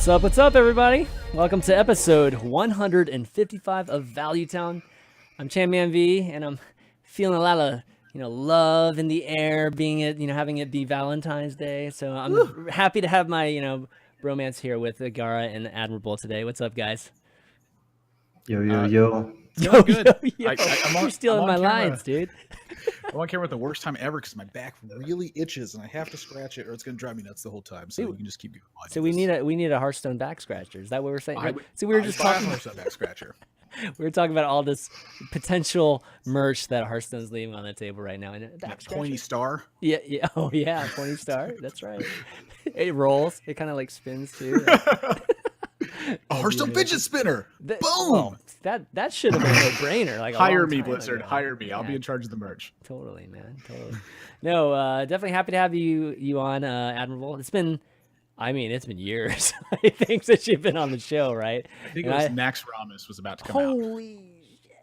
What's up, everybody? Welcome to episode 155 of Value Town. I'm ChanManV, and I'm feeling a lot of love in the air, being it having it be Valentine's Day. So I'm happy to have my bromance here with Gaara and Admirable today. What's up, guys? Yo. Yo, good. You're stealing my lines, dude. I'm on camera at the worst time ever because my back really itches and I have to scratch it or it's going to drive me nuts the whole time. So you can just keep going. So we need a Hearthstone back scratcher. Is that what we're saying? So we were just talking Hearthstone back scratcher. We were talking about all this potential merch that Hearthstone's leaving on the table right now. And that pointy star. Yeah. Oh yeah, pointy star. That's right. It rolls. It kind of like spins too. A Hearthstone fidget spinner. Boom. Oh, that should have been a no-brainer. Like hire me, Blizzard. Hire me. I'll be in charge of the merch. Totally, man. Totally. No, definitely happy to have you on, Admirable. It's been years, I think, since you've been on the show, right? I think it was Nax Ramus was about to come out. Holy shit!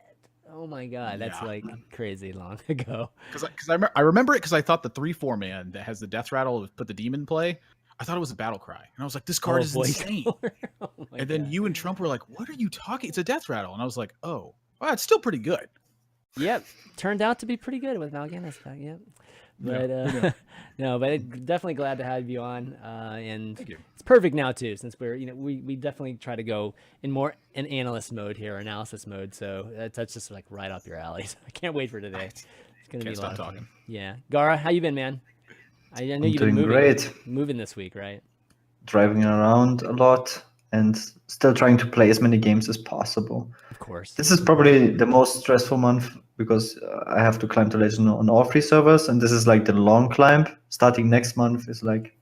Oh my god, that's like crazy long ago. Because I remember it because I thought the 3/4 man that has the death rattle put the demon play. I thought it was a battle cry, and I was like, "This card is insane." And then you and Trump were like, "What are you talking? It's a death rattle," and I was like, "Oh, well, it's still pretty good." Yep, turned out to be pretty good with Mal'Ganis. Yep, but no, but definitely glad to have you on, and it's perfect now too, since we definitely try to go in more an analyst mode here, analysis mode. So that's just like right up your alley. So I can't wait for today. It's gonna be a lot of fun. Yeah, Gaara, how you been, man? I know you've been moving this week, right? Driving around a lot and still trying to play as many games as possible. Of course. This is probably the most stressful month because I have to climb to Legend on all 3 servers, and this is like the long climb. Starting next month is like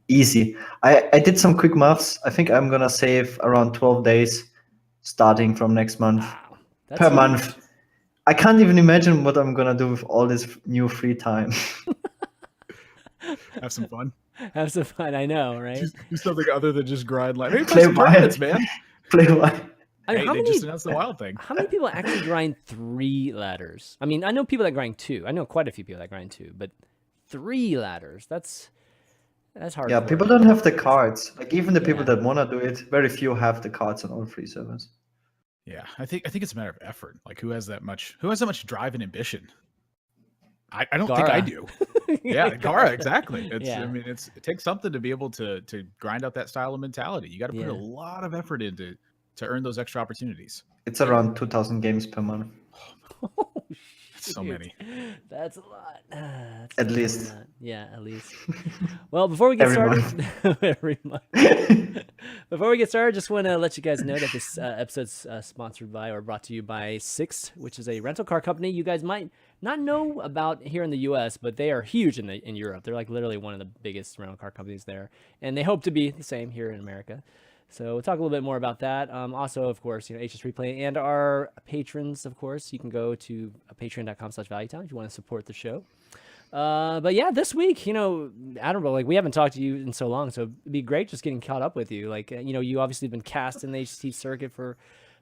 easy. I did some quick maths. I think I'm gonna save around 12 days starting from next month per month. I can't even imagine what I'm gonna do with all this new free time. Have some fun. Have some fun. I know, right? Do something other than just grind. Like, maybe play some tournaments, man. Play wild. Hey, they just announced the wild thing. How many people actually grind 3 ladders? I mean, I know people that grind 2. I know quite a few people that grind 2, but 3 ladders. That's hard. Yeah, people don't have the cards. Like even the people that wanna do it, very few have the cards on all 3 servers. Yeah, I think it's a matter of effort. Like who has that much drive and ambition? I don't think I do. Yeah, Gaara, exactly. I mean, it takes something to be able to grind out that style of mentality. You got to put a lot of effort into to earn those extra opportunities. It's around 2,000 games per month. Oh, that's so many. That's a lot. At least. Yeah, at least. Well, before we get started, every month. Before we get started, just want to let you guys know that this episode's sponsored by or brought to you by Six, which is a rental car company you guys might not know about here in the U.S., but they are huge in Europe. They're like literally one of the biggest rental car companies there, and they hope to be the same here in America. So we'll talk a little bit more about that. Also, of course, HSReplay and our patrons, of course, you can go to patreon.com/valuetown if you want to support the show. But yeah, this week, Admirable, like we haven't talked to you in so long, so it'd be great just getting caught up with you. Like, you obviously been cast in the HC circuit for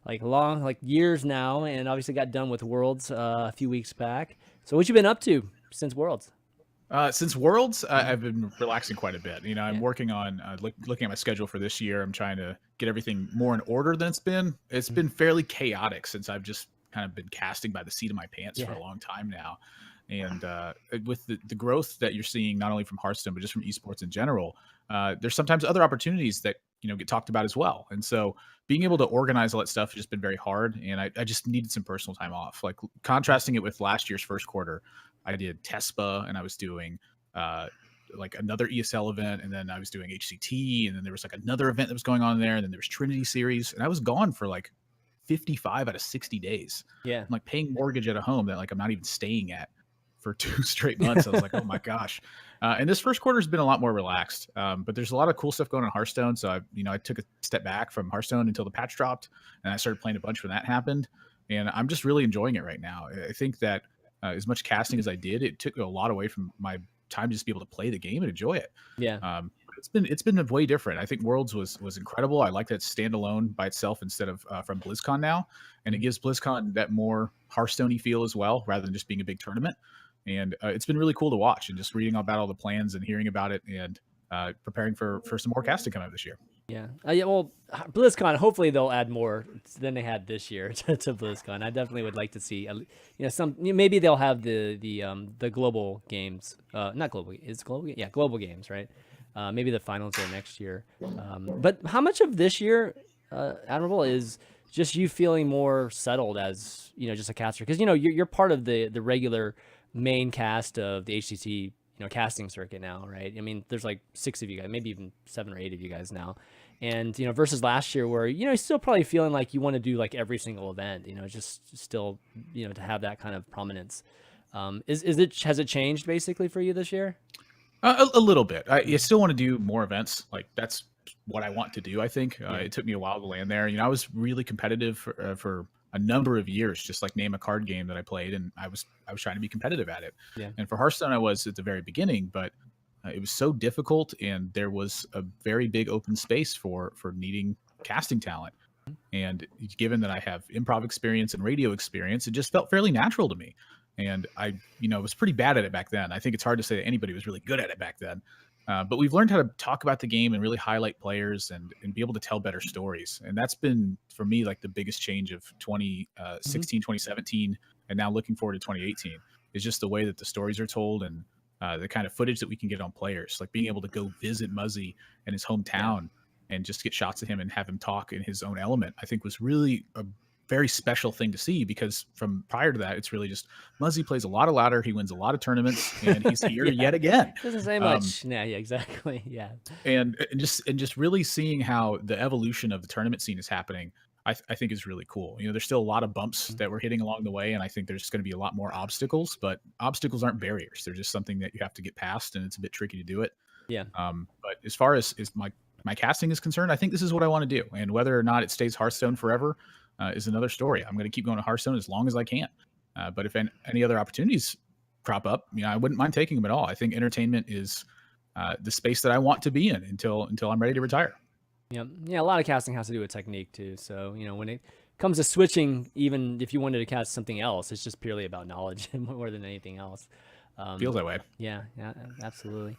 like years now, and obviously got done with Worlds a few weeks back. So what you been up to since Worlds? Since Worlds, I've been relaxing quite a bit. I'm working on looking at my schedule for this year. I'm trying to get everything more in order than it's been. It's been fairly chaotic since I've just kind of been casting by the seat of my pants for a long time now. And with the growth that you're seeing, not only from Hearthstone, but just from esports in general, there's sometimes other opportunities that, get talked about as well. And so being able to organize all that stuff has just been very hard. And I just needed some personal time off. Like contrasting it with last year's first quarter, I did TESPA and I was doing like another ESL event. And then I was doing HCT. And then there was like another event that was going on there. And then there was Trinity Series. And I was gone for like 55 out of 60 days. Yeah. I'm like paying mortgage at a home that like I'm not even staying at for 2 straight months. I was like, oh my gosh. And this first quarter has been a lot more relaxed, but there's a lot of cool stuff going on in Hearthstone. So I took a step back from Hearthstone until the patch dropped, and I started playing a bunch when that happened. And I'm just really enjoying it right now. I think that as much casting as I did, it took a lot away from my time to just be able to play the game and enjoy it. Yeah. It's been way different. I think Worlds was incredible. I like that it's standalone by itself instead of from BlizzCon now, and it gives BlizzCon that more Hearthstone-y feel as well, rather than just being a big tournament. And it's been really cool to watch and just reading about all the plans and hearing about it. And preparing for some more casting coming out this year. Yeah. Yeah. Well, BlizzCon. Hopefully, they'll add more than they had this year to BlizzCon. I definitely would like to see, some. Maybe they'll have the global games. Not global. Is global? Yeah, global games, right? Maybe the finals are next year. But how much of this year, Admirable, is just you feeling more settled as just a caster? Because you're part of the regular main cast of the HCT casting circuit now, right? I mean, there's like 6 of you guys, maybe even 7 or 8 of you guys now. And, versus last year where, you're still probably feeling like you want to do like every single event, just still, to have that kind of prominence. Has it changed basically for you this year? A little bit. I still want to do more events. Like that's what I want to do. I think it took me a while to land there. I was really competitive for a number of years, just like name a card game that I played, and I was trying to be competitive at it. Yeah. And for Hearthstone, I was at the very beginning, but it was so difficult, and there was a very big open space for needing casting talent. And given that I have improv experience and radio experience, it just felt fairly natural to me. And I was pretty bad at it back then. I think it's hard to say that anybody was really good at it back then. But we've learned how to talk about the game and really highlight players and be able to tell better stories. And that's been, for me, like the biggest change of 2016, 2017, and now looking forward to 2018 is just the way that the stories are told and the kind of footage that we can get on players, like being able to go visit Muzzy in his hometown and just get shots of him and have him talk in his own element, I think was really a very special thing to see, because from prior to that, it's really just Muzzy plays a lot of ladder. He wins a lot of tournaments, and he's here yet again. Doesn't say much. Yeah, exactly. Yeah. And just really seeing how the evolution of the tournament scene is happening, I think is really cool. There's still a lot of bumps that we're hitting along the way, and I think there's going to be a lot more obstacles, but obstacles aren't barriers. They're just something that you have to get past, and it's a bit tricky to do it. Yeah. But as far as my casting is concerned, I think this is what I want to do, and whether or not it stays Hearthstone forever is another story. I'm going to keep going to Hearthstone as long as I can. But if any other opportunities crop up, I wouldn't mind taking them at all. I think entertainment is the space that I want to be in until I'm ready to retire. Yeah. A lot of casting has to do with technique too. So when it comes to switching, even if you wanted to cast something else, it's just purely about knowledge more than anything else. Feels that way. Yeah, absolutely.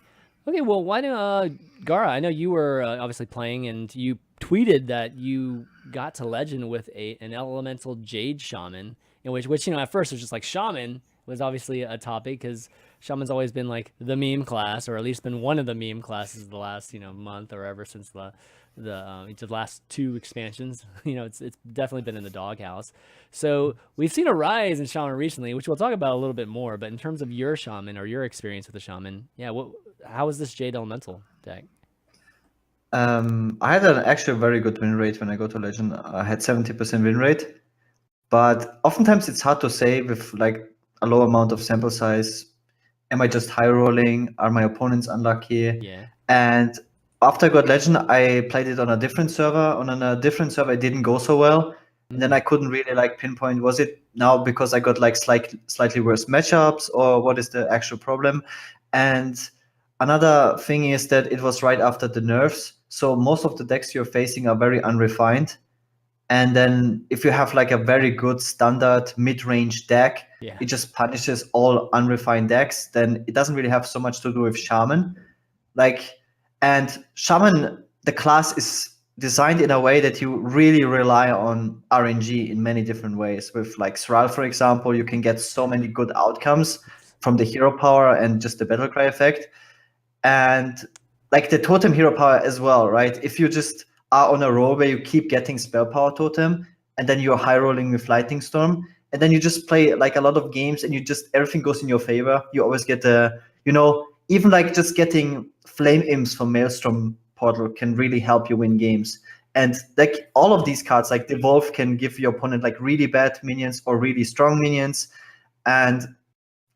Okay, well, why don't Gaara? I know you were obviously playing, and you tweeted that you got to Legend with an elemental Jade Shaman, in which at first it was just like Shaman was obviously a topic because Shaman's always been like the meme class, or at least been one of the meme classes the last month or ever since the last 2 expansions. It's definitely been in the doghouse. So we've seen a rise in Shaman recently, which we'll talk about a little bit more. But in terms of your Shaman or your experience with the Shaman, how is this Jade Elemental deck? I had actually a very good win rate when I go to Legend. I had 70% win rate, but oftentimes it's hard to say with like a low amount of sample size. Am I just high rolling? Are my opponents unlucky? Yeah. And after I got Legend, I played it on a different server. On a different server, it didn't go so well. And then I couldn't really like pinpoint, was it now because I got like slightly worse matchups, or what is the actual problem? And another thing is that it was right after the nerfs. So most of the decks you're facing are very unrefined. And then if you have like a very good standard mid-range deck, it just punishes all unrefined decks. Then it doesn't really have so much to do with Shaman. And Shaman, the class is designed in a way that you really rely on RNG in many different ways. With like Sral, for example, you can get so many good outcomes from the hero power and just the battle cry effect. And like the totem hero power as well, right? If you just are on a roll where you keep getting spell power totem, and then you're high rolling with lightning storm, and then you just play like a lot of games, and everything goes in your favor. You always get even like just getting flame imps from Maelstrom Portal can really help you win games. And like all of these cards, like Devolve, can give your opponent like really bad minions or really strong minions. And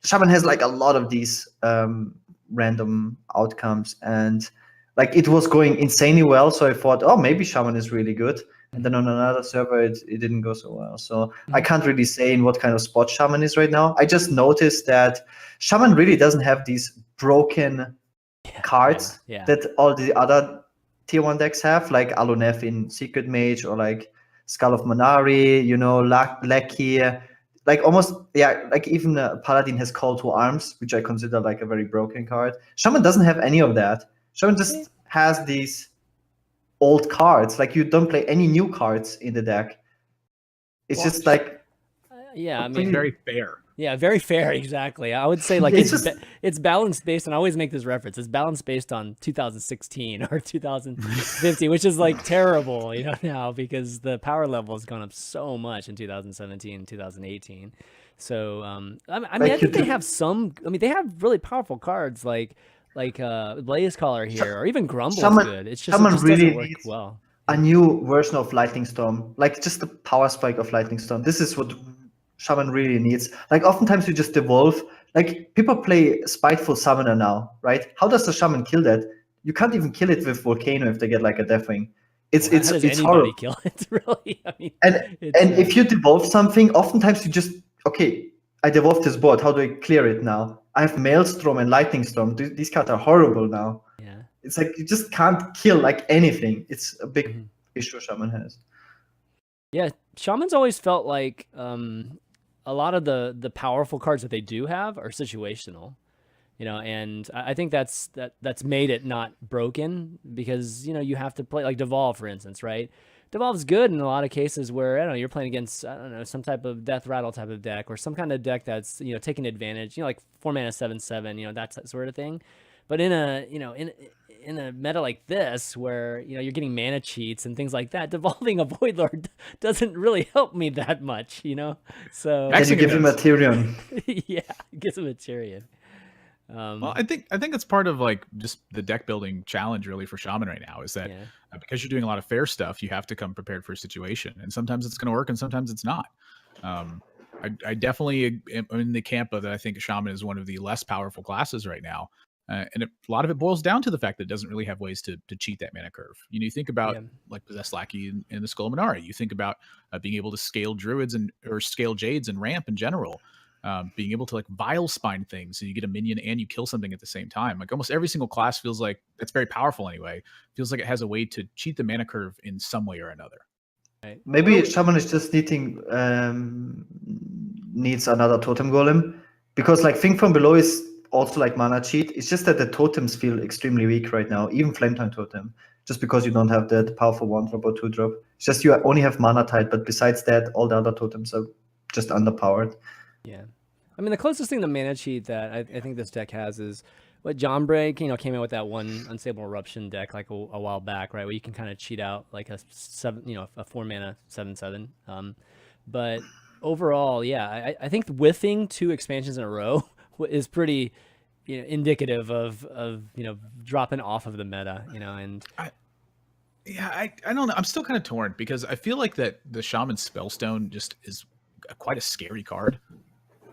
Shaman has like a lot of these random outcomes, and like it was going insanely well. So I thought, oh, maybe Shaman is really good. And then on another server, it didn't go so well. So I can't really say in what kind of spot Shaman is right now. I just noticed that Shaman really doesn't have these broken cards that all the other tier 1 decks have, like Alunef in Secret Mage, or like Skull of Manari, Lucky, like almost, like even Paladin has Call to Arms, which I consider like a very broken card. Shaman doesn't have any of that. Shaman just has these old cards. Like you don't play any new cards in the deck. It's just like yeah, I mean, very fair. Yeah, very fair. Exactly. I would say like it's balanced based on. I always make this reference. It's balanced based on 2016 or 2015, which is like terrible, now because the power level has gone up so much in 2017, 2018. So I mean, I think they have some. I mean, they have really powerful cards like Blaze Caller here, or even Grumble's good. It's just Shaman really doesn't work well. A new version of Lightning Storm, like just the power spike of Lightning Storm. This is what Shaman really needs. Like oftentimes you just devolve. Like people play Spiteful Summoner now, right? How does the Shaman kill that? You can't even kill it with Volcano if they get like a Deathwing. It's how does anybody horrible. Kill it? Really? I mean, and if you devolve something, oftentimes you just I devolved this board. How do I clear it now? I have Maelstrom and Lightning Storm. These cards are horrible now. Yeah. It's like you just can't kill like anything. It's a big issue Shaman has. Yeah, Shaman's always felt like a lot of the powerful cards that they do have are situational, and I think that's made it not broken because you have to play like Devolve, for instance, right? Devolve's good in a lot of cases where you're playing against some type of Death Rattle type of deck or some kind of deck that's taking advantage, like 4 mana 7/7, that sort of thing. But in a in a meta like this where you're getting mana cheats and things like that, devolving a Void Lord doesn't really help me that much, So and you give him a Tyrion. Yeah, it gives him a Tyrion. Well, I think it's part of like just the deck building challenge really for Shaman right now is that because you're doing a lot of fair stuff, you have to come prepared for a situation, and sometimes it's going to work and sometimes it's not. I definitely am in the camp of that. I think Shaman is one of the less powerful classes right now. And a lot of it boils down to the fact that it doesn't really have ways to cheat that mana curve. You think about like Possessed Lackey and the Skull of Minari. You think about being able to scale Druids or scale Jades and ramp in general. Being able to like Vile Spine things, so you get a minion and you kill something at the same time. Like almost every single class feels like it's very powerful anyway. Feels like it has a way to cheat the mana curve in some way or another. Right. Maybe Shaman is just needs another Totem Golem, because like Thing from Below is also like mana cheat. It's just that the totems feel extremely weak right now, even Flametime Totem, just because you don't have that powerful 1-drop or 2-drop. It's just you only have Mana Tide, but besides that, all the other totems are just underpowered. Yeah. I mean, the closest thing to mana cheat that I think this deck has is what John Break, came out with that one Unstable Eruption deck like a while back, right? Where you can kind of cheat out like a 4 mana 7/7. But overall, yeah, I think whiffing 2 expansions in a row is pretty indicative of dropping off of the meta, and I don't know. I'm still kind of torn because I feel like that the Shaman Spellstone just is quite a scary card.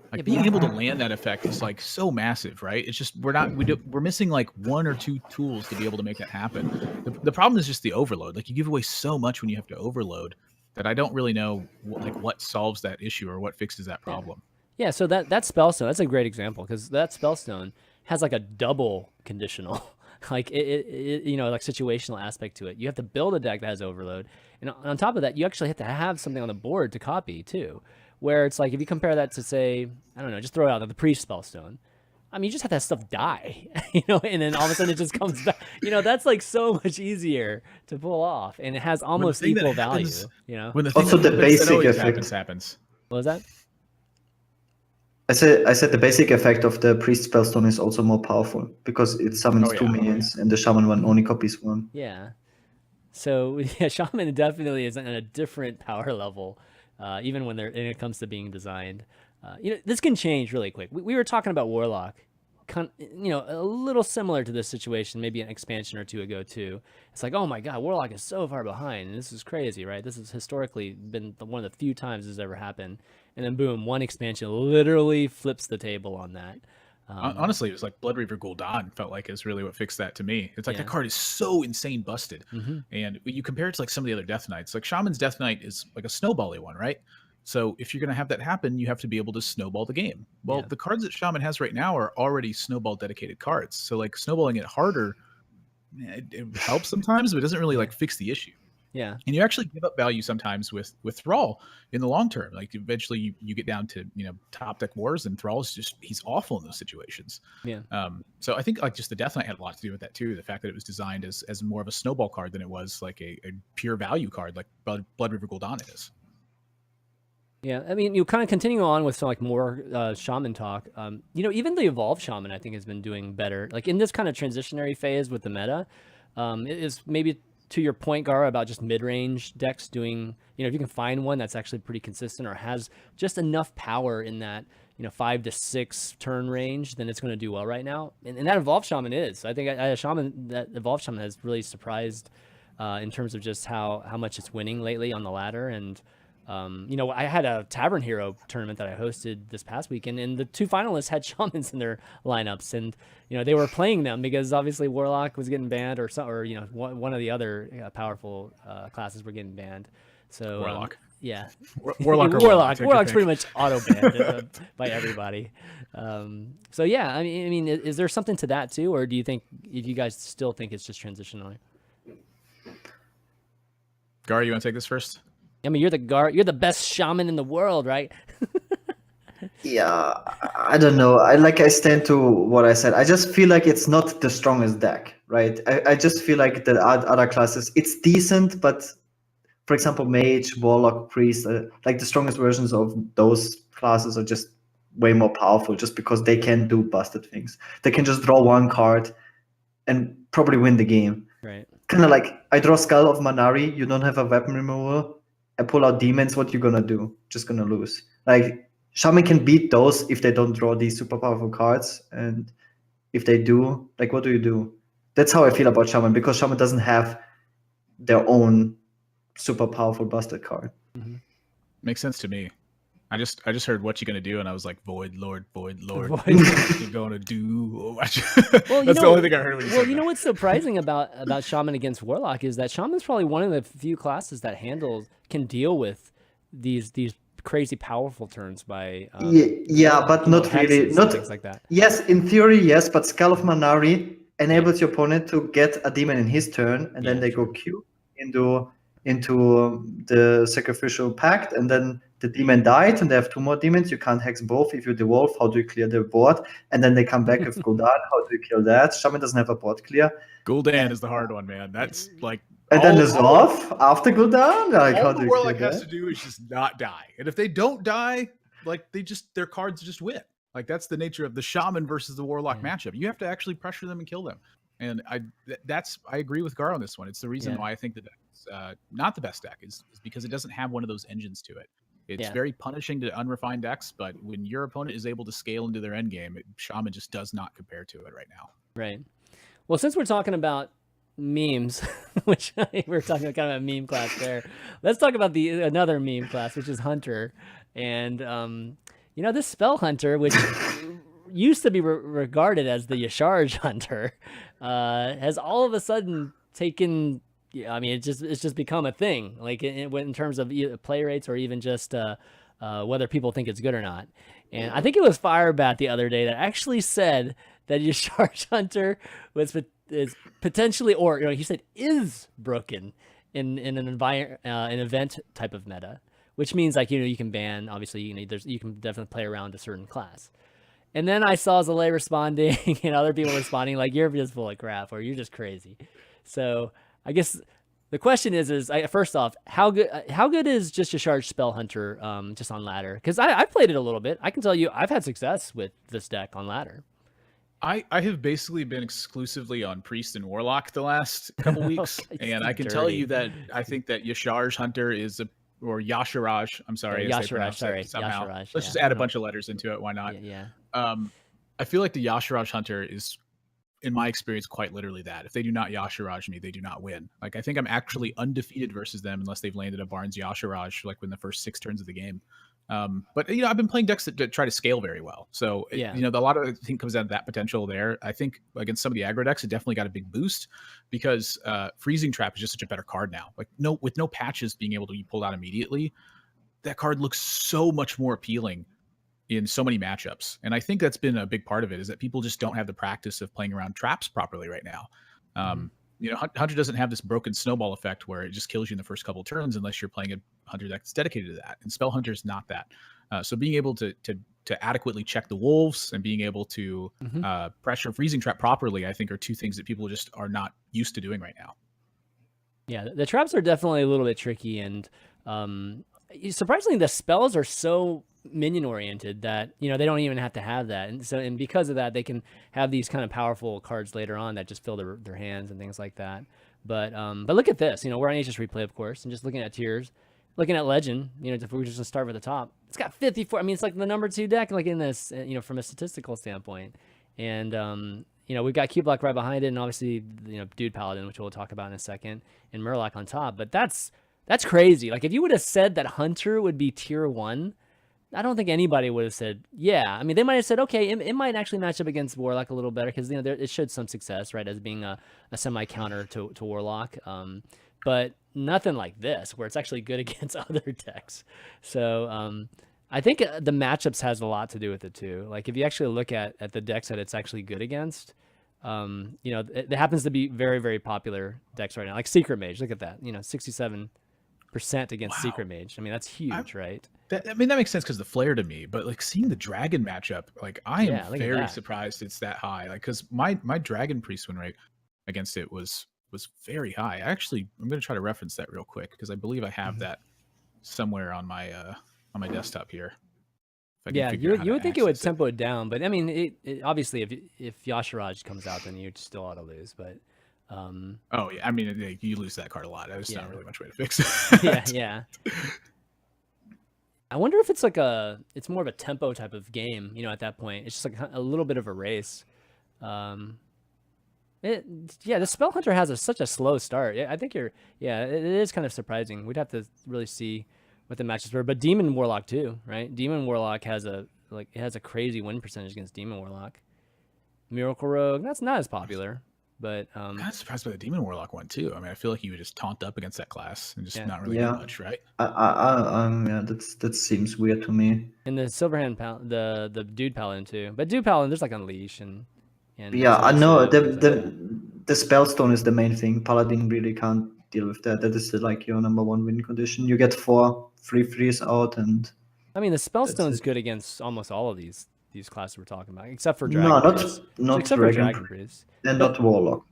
Like being able to land that effect is like so massive, right? It's just we're missing like 1 or 2 tools to be able to make that happen. The problem is just the overload. Like you give away so much when you have to overload that I don't really know what solves that issue or what fixes that problem. Yeah, so that Spellstone, that's a great example because that Spellstone has like a double conditional, like it like situational aspect to it. You have to build a deck that has overload, and on top of that, you actually have to have something on the board to copy too. Where it's like if you compare that to say, I don't know, just throw out the Priest Spellstone. I mean, you just have that stuff die, and then all of a sudden it just comes back. That's like so much easier to pull off, and it has almost equal value. When the also the basic effect happens. What was that? I said the basic effect of the Priest Spellstone is also more powerful because it summons 2 minions and the Shaman one only copies 1. Yeah. So yeah, Shaman definitely is on a different power level, even when it comes to being designed. This can change really quick. We were talking about Warlock, a little similar to this situation, maybe an expansion or 2 ago too. It's like, oh my God, Warlock is so far behind, and this is crazy, right? This has historically been one of the few times this has ever happened. And then boom, one expansion literally flips the table on that. Honestly, it was like Blood Reaver Gul'dan felt like is really what fixed that to me. It's like that card is so insane busted. And you compare it to like some of the other Death Knights, like Shaman's Death Knight is like a snowbally one, right? So if you're going to have that happen, you have to be able to snowball the game. Well, the cards that Shaman has right now are already snowball dedicated cards. So like snowballing it harder, it helps sometimes, but it doesn't really like fix the issue. Yeah. And you actually give up value sometimes with Thrall in the long term. Like eventually you get down to, top deck wars, and Thrall's he's awful in those situations. Yeah. So I think like just the Death Knight had a lot to do with that too. The fact that it was designed as more of a snowball card than it was like a pure value card like Blood River Gul'dan is. Yeah, I mean, you kind of continue on with some like more shaman talk. Even the evolved shaman, I think, has been doing better. Like in this kind of transitionary phase with the meta, it is maybe to your point, Gaara, about just mid-range decks doing. If you can find one that's actually pretty consistent or has just enough power in that 5 to 6 turn range, then it's going to do well right now. And that evolved shaman is. I think that evolved shaman has really surprised in terms of just how much it's winning lately on the ladder. And I had a Tavern Hero tournament that I hosted this past weekend, and the 2 finalists had shamans in their lineups, and they were playing them because obviously Warlock was getting banned, or one of the other powerful classes were getting banned. So Warlock, yeah, Warlock's pretty much auto banned by everybody. So yeah, I mean, is there something to that too, or do you think if you guys still think it's just transitional? Gaara, you want to take this first? I mean, you're the best shaman in the world, right? Yeah, I don't know. I stand to what I said. I just feel like it's not the strongest deck, right? I just feel like the other classes, it's decent, but for example, Mage, Warlock, Priest, like the strongest versions of those classes are just way more powerful just because they can do busted things. They can just draw 1 card and probably win the game. Right. Kind of like, I draw Skull of Manari, you don't have a weapon removal, I pull out demons, what you gonna do? Just gonna lose. Like, Shaman can beat those if they don't draw these super powerful cards, and if they do, like, what do you do? That's how I feel about Shaman, because Shaman doesn't have their own super powerful busted card. Mm-hmm. Makes sense to me. I just heard what you gonna do, and I was like, Void Lord. What you gonna do? Well, that's the only thing I heard when you said that. What's surprising about Shaman against Warlock is that Shaman's probably one of the few classes that can deal with these crazy powerful turns by but not really, not things like that. Yes, in theory, yes, but Skull of Manari enables your opponent to get a demon in his turn, and then they go Q into the Sacrificial Pact, and then the demon died, and they have 2 more demons. You can't hex both. If you devolve, how do you clear the board? And then they come back with Gul'dan. How do you kill that? Shaman doesn't have a board clear. Gul'dan is the hard one, man. That's like. And then the Zorf after Gul'dan? Like, all the Warlock has to do is just not die. And if they don't die, like their cards just win. Like that's the nature of the Shaman versus the Warlock matchup. You have to actually pressure them and kill them. And I agree with Gaara on this one. It's the reason why I think that it's not the best deck is because it doesn't have one of those engines to it. It's very punishing to unrefined decks, but when your opponent is able to scale into their end game, Shaman just does not compare to it right now. Right. Well, since we're talking about memes, which we're talking about kind of a meme class there, let's talk about another meme class, which is Hunter. And this Spell Hunter, which used to be regarded as the Yasharj Hunter, has all of a sudden taken. I mean, it's just become a thing. Like in terms of play rates, or even just whether people think it's good or not. And I think it was Firebat the other day that actually said that Yasharj Hunter is potentially, or he said is broken in an event type of meta, which means like you can ban, obviously you can definitely play around a certain class. And then I saw Zalay responding and other people responding like you're just full of crap or you're just crazy. So I guess the question is first off, how good is just Yasharj Spell Hunter just on ladder? Because I've played it a little bit. I can tell you I've had success with this deck on ladder. I have basically been exclusively on Priest and Warlock the last couple weeks, and I can tell you that I think that Yasharj Hunter or Yasharaj. I'm sorry, Yasharaj. Sorry, somehow. Yasharaj, Let's just add a bunch of letters into it. Why not? Yeah. I feel like the Yasharaj Hunter is, in my experience, quite literally that. If they do not Yasharaj me, they do not win. Like I think I'm actually undefeated versus them unless they've landed a Barnes Yasharaj like in the first 6 turns of the game. But I've been playing decks that try to scale very well. So a lot of I think comes down to that potential there. I think against some of the aggro decks, it definitely got a big boost because Freezing Trap is just such a better card now. Like with no patches being able to be pulled out immediately, that card looks so much more appealing in so many matchups. And I think that's been a big part of it is that people just don't have the practice of playing around traps properly right now. You know, Hunter doesn't have this broken snowball effect where it just kills you in the first couple of turns unless you're playing a Hunter deck that's dedicated to that. And Spell Hunter is not that. So being able to adequately check the wolves and being able to pressure Freezing Trap properly, I think, are two things that people just are not used to doing right now. Yeah, the traps are definitely a little bit tricky, and surprisingly, the spells are so minion oriented that they don't even have to have that, and because of that, they can have these kind of powerful cards later on that just fill their hands and things like that. But look at this, we're on HSReplay, of course, and just looking at tiers, looking at Legend, if we just start with the top, it's got 54. I mean, it's like the number 2 deck, like in this, from a statistical standpoint, and we've got Q-Block right behind it, and obviously, Dude Paladin, which we'll talk about in a second, and Murloc on top. But that's crazy. Like, if you would have said that Hunter would be tier 1, I don't think anybody would have said, yeah. I mean, they might have said, okay, it might actually match up against Warlock a little better because, it showed some success, right, as being a semi-counter to Warlock. But nothing like this, where it's actually good against other decks. So I think the matchups has a lot to do with it, too. Like, if you actually look at the decks that it's actually good against, it happens to be very, very popular decks right now. Like Secret Mage, look at that, 67% against Secret Mage. I mean, that's huge, right? That makes sense because the flare to me, but like seeing the dragon matchup, like I am very surprised it's that high. Like, because my dragon priest win rate against it was very high. I'm going to try to reference that real quick because I believe I have that somewhere on my desktop here. Yeah, you would think it would tempo it down, but I mean, it obviously if Yashiraj comes out, then you still ought to lose. But oh yeah, I mean, you lose that card a lot. There's not really much way to fix it. yeah. I wonder if it's it's more of a tempo type of game. At that point, it's just like a little bit of a race. The Spell Hunter has such a slow start. I think it is kind of surprising. We'd have to really see what the matches were, but Demon Warlock too, right? Demon Warlock has a crazy win percentage against Demon Warlock. Miracle Rogue, that's not as popular, but I'm kind of surprised by the Demon Warlock one too. I mean, I feel like he would just taunt up against that class and just not really do much, right? That seems weird to me. And the Silverhand the Dude Paladin too, but Dude Paladin there's like Unleash and I know the Spellstone is the main thing. Paladin really can't deal with that. That is like your number 1 win condition. You get 4 free freeze out, and I mean the Spellstone's good against almost all of these classes we're talking about, except for Dragon Priest. Not except for Dragon Priest. And not Warlock.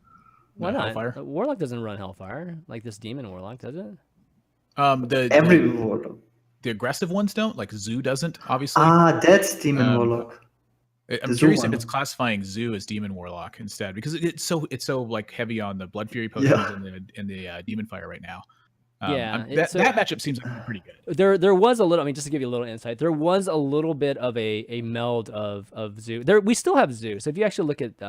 Why not? Hellfire? Warlock doesn't run Hellfire like this Demon Warlock, does it? Every Warlock. The aggressive ones don't. Like Zoo doesn't, obviously. That's Demon Warlock. I'm curious if it's classifying Zoo as Demon Warlock instead, because it's so like heavy on the Blood Fury potions and the Demon Fire right now. That matchup seems like pretty good. There was a little. I mean, just to give you a little insight, there was a little bit of a meld of Zoo. We still have Zoo. So if you actually look at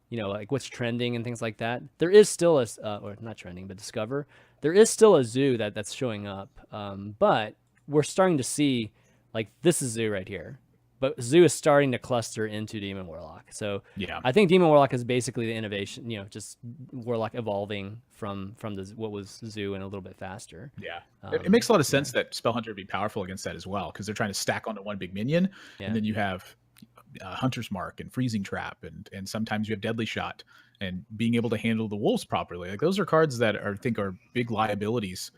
like what's trending and things like that, there is still or not trending, but Discover. There is still a Zoo that's showing up. But we're starting to see like this is Zoo right here. But Zoo is starting to cluster into Demon Warlock. So I think Demon Warlock is basically the innovation, just Warlock evolving from what was Zoo and a little bit faster. Yeah. It makes a lot of sense that Spell Hunter would be powerful against that as well, because they're trying to stack onto one big minion. And then you have Hunter's Mark and Freezing Trap, and sometimes you have Deadly Shot, and being able to handle the wolves properly. Like those are cards that I think are big liabilities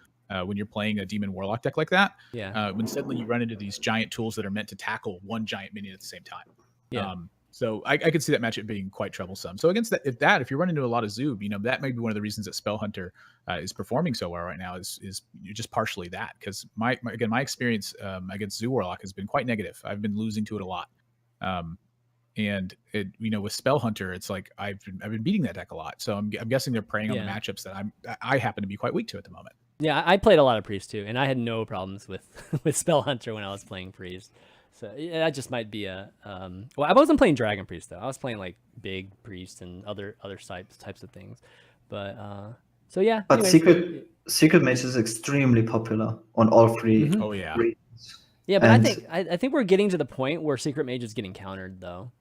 when you're playing a Demon Warlock deck like that. When suddenly you run into these giant tools that are meant to tackle one giant minion at the same time. So I could see that matchup being quite troublesome. So against if you run into a lot of Zoob, that may be one of the reasons that Spell Hunter is performing so well right now is just partially that, because my experience against Zoo Warlock has been quite negative. I've been losing to it a lot. And it, with Spell Hunter, it's like I've been beating that deck a lot. So I'm guessing they're preying on the matchups that I happen to be quite weak to at the moment. Yeah, I played a lot of Priest too, and I had no problems with Spell Hunter when I was playing Priest. So that just might be I wasn't playing Dragon Priest though. I was playing like Big Priest and other types of things. But so yeah. But anyways, Secret Mage is extremely popular on all 3. Oh yeah. Yeah, but I think we're getting to the point where Secret Mage is getting countered though.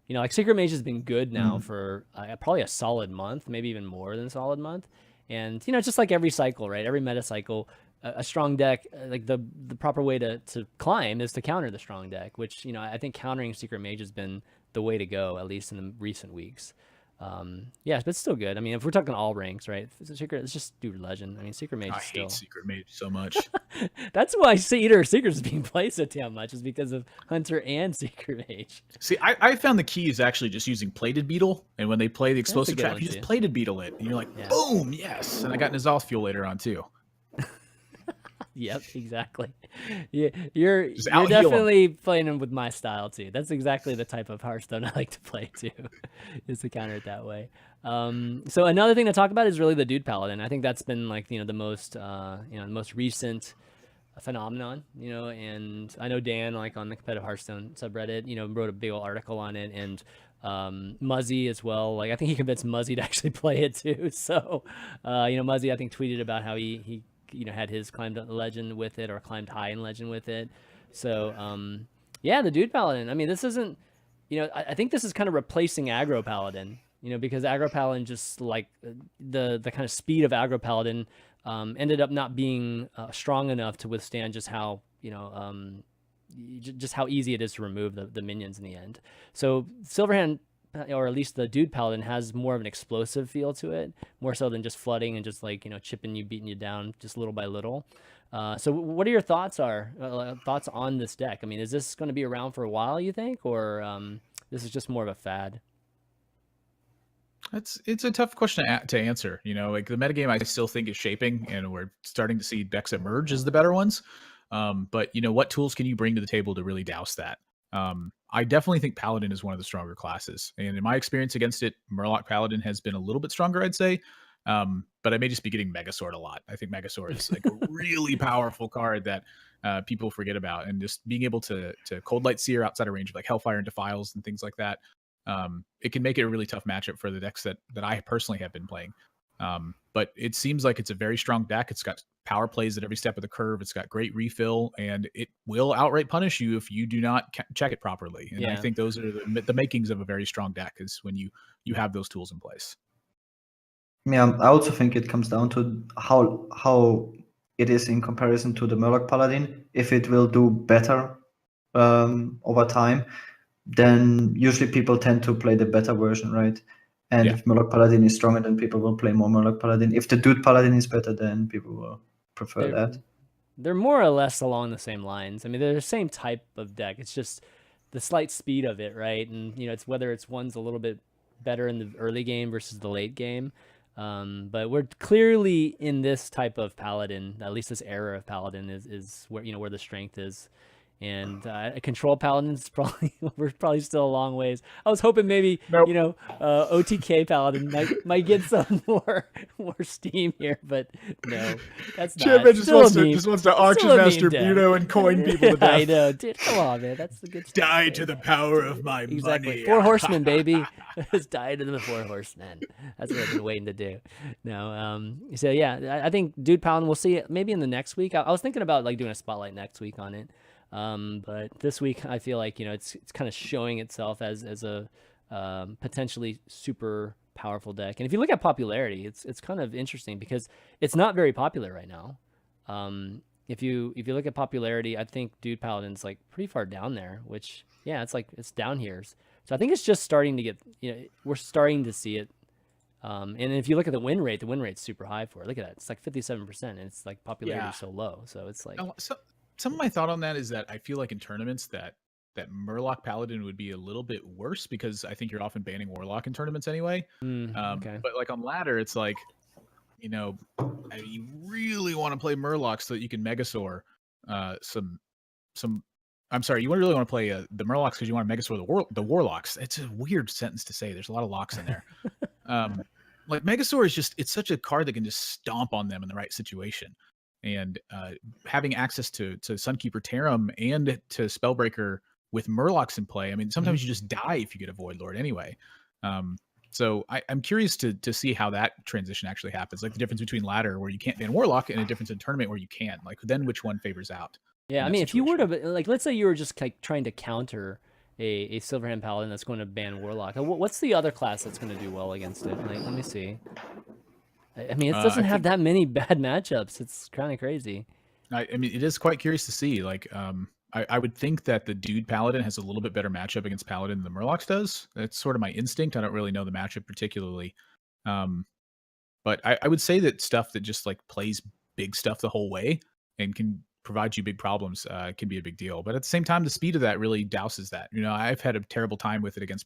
Like Secret Mage has been good now for probably a solid month, maybe even more than a solid month. And just like every cycle, right? Every meta cycle, a strong deck, like the proper way to climb is to counter the strong deck, which I think countering Secret Mage has been the way to go, at least in the recent weeks. Yeah, but it's still good. I mean, if we're talking all ranks, right? Secret, it's just dude legend. I mean, Secret Mage I is still. hate Secret Mage so much. That's why Eater Secret is being played so damn much, is because of Hunter and Secret Mage. See, I found the key is actually just using Plated Beetle, and when they play the explosive good trap, one, you just too. Plated Beetle it, and you're like, Yeah. boom, yes. And I got Nizal's Fuel later on too. Yep, exactly. Yeah, you're out-heal 'em. definitely playing them with my style too. That's exactly the type of Hearthstone I like to play too, is to counter it that way. So another thing to talk about is really the Dude Paladin. I think that's been like the most the most recent phenomenon, and I know Dan, like on the competitive Hearthstone subreddit, wrote a big old article on it, and Muzzy as well. Like I think he convinced Muzzy to actually play it too. So Muzzy, I think, tweeted about how he had his climbed legend with it, or climbed high in legend with it. So yeah, the Dude Paladin. I mean, this isn't, I think this is kind of replacing Aggro Paladin, because Aggro Paladin, just like the kind of speed of Aggro Paladin ended up not being strong enough to withstand just how, just how easy it is to remove the minions in the end. So Silverhand, or at least the Dude Paladin, has more of an explosive feel to it, more so than just flooding and just like, chipping you, beating you down just little by little. So what are your thoughts on this deck? I mean, is this going to be around for a while, you think, or this is just more of a fad? It's a tough question to answer. Like the metagame, I still think is shaping, and we're starting to see decks emerge as the better ones. But what tools can you bring to the table to really douse that? I definitely think Paladin is one of the stronger classes, and in my experience against it, Murloc Paladin has been a little bit stronger, I'd say. But I may just be getting Megasword a lot. I think Megasword is like a really powerful card that people forget about, and just being able to Cold Light Seer outside of range of like Hellfire and Defiles and things like that. It can make it a really tough matchup for the decks that I personally have been playing. But it seems like it's a very strong deck. It's got power plays at every step of the curve. It's got great refill, and it will outright punish you if you do not check it properly. And I think those are the makings of a very strong deck, is when you have those tools in place. Yeah, I also think it comes down to how it is in comparison to the Murloc Paladin. If it will do better over time, then usually people tend to play the better version, right? And if Murloc Paladin is stronger, then people will play more Murloc Paladin. If the Dude Paladin is better, then people will prefer that. They're more or less along the same lines. I mean, they're the same type of deck. It's just the slight speed of it, right? And it's whether it's one's a little bit better in the early game versus the late game. But we're clearly in this type of Paladin, at least this era of Paladin is where where the strength is. And control Paladin's we're probably still a long ways. I was hoping maybe OTK Paladin might get some more steam here, but no, that's not. ChanManV just wants to auction master Buto and coin people to death. I know, dude. Come on, man. That's the good stuff. Die to the power of my money. 4 horsemen, baby. Just die to the 4 horsemen. That's what I've been waiting to do. No, so yeah, I think Dude Paladin, we'll see it maybe in the next week. I was thinking about like doing a spotlight next week on it. But this week I feel like it's kind of showing itself as a potentially super powerful deck. And if you look at popularity, it's kind of interesting because it's not very popular right now. If you look at popularity, I think Dude Paladin's like pretty far down there, which it's down here. So I think it's just starting to get, we're starting to see it. And if you look at the win rate's super high for it. Look at that. It's like 57%, and it's like popularity is so low. So it's like some of my thought on that is that I feel like in tournaments that Murloc Paladin would be a little bit worse, because I think you're often banning Warlock in tournaments anyway. Okay. But like on ladder, it's like, you really want to play Murloc so that you can Megasaur some. I'm sorry, you really want to play the Murlocs because you want to Megasaur the Warlocks. It's a weird sentence to say. There's a lot of locks in there. Like Megasaur is it's such a card that can just stomp on them in the right situation. And having access to Sunkeeper Tarim and to Spellbreaker with Murlocs in play, I mean, sometimes you just die if you get a Void Lord anyway. So I'm curious to see how that transition actually happens, like the difference between ladder where you can't ban Warlock and a difference in tournament where you can. Like, then which one favors out? Yeah, I mean, if you were to, like, let's say you were just like trying to counter a Silverhand Paladin that's going to ban Warlock. What's the other class that's going to do well against it? Like, let me see. I mean, it doesn't have that many bad matchups. It's kind of crazy. I mean, it is quite curious to see. Like, I would think that the Dude Paladin has a little bit better matchup against Paladin than the Murlocs does. That's sort of my instinct. I don't really know the matchup particularly. But I would say that stuff that just like plays big stuff the whole way and can provide you big problems can be a big deal. But at the same time, the speed of that really douses that. You know, I've had a terrible time with it against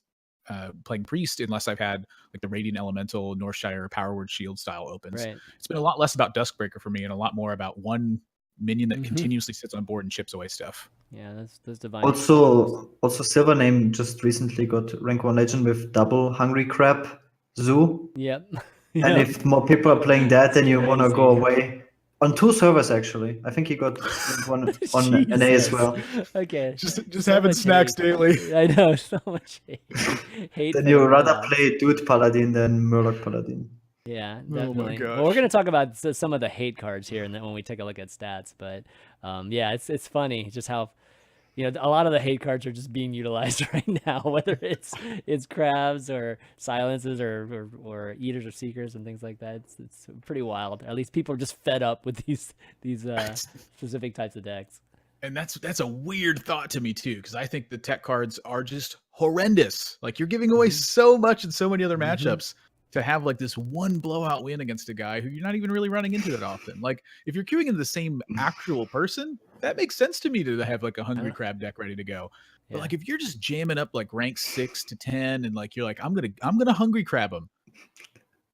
playing Priest unless I've had like the Radiant Elemental, Northshire, Power Word Shield style opens. Right. It's been a lot less about Duskbreaker for me and a lot more about one minion that continuously sits on board and chips away stuff. Yeah, those divine. Also, Silver Name just recently got rank 1 legend with double Hungry Crab Zoo. Yep. And if more people are playing that, then you want to go crazy. away. On 2 servers, actually. I think he got one on NA as well. Okay. Just having snacks daily. I know, so much hate. Then you rather play Dude Paladin than Murloc Paladin. Yeah, Oh my definitely. gosh. Well, we're going to talk about some of the hate cards here and then when we take a look at stats. But yeah, it's funny just how, you know, a lot of the hate cards are just being utilized right now, whether it's crabs or silences or eaters or seekers and things like that. It's pretty wild. At least people are just fed up with these specific types of decks. And that's a weird thought to me too, because I think the tech cards are just horrendous. Like you're giving away so much in so many other matchups to have like this one blowout win against a guy who you're not even really running into that often. Like if you're queuing into the same actual person, that makes sense to me to have like a Hungry Crab deck ready to go. But like if you're just jamming up like rank 6 to 10 and like you're like I'm gonna Hungry Crab him.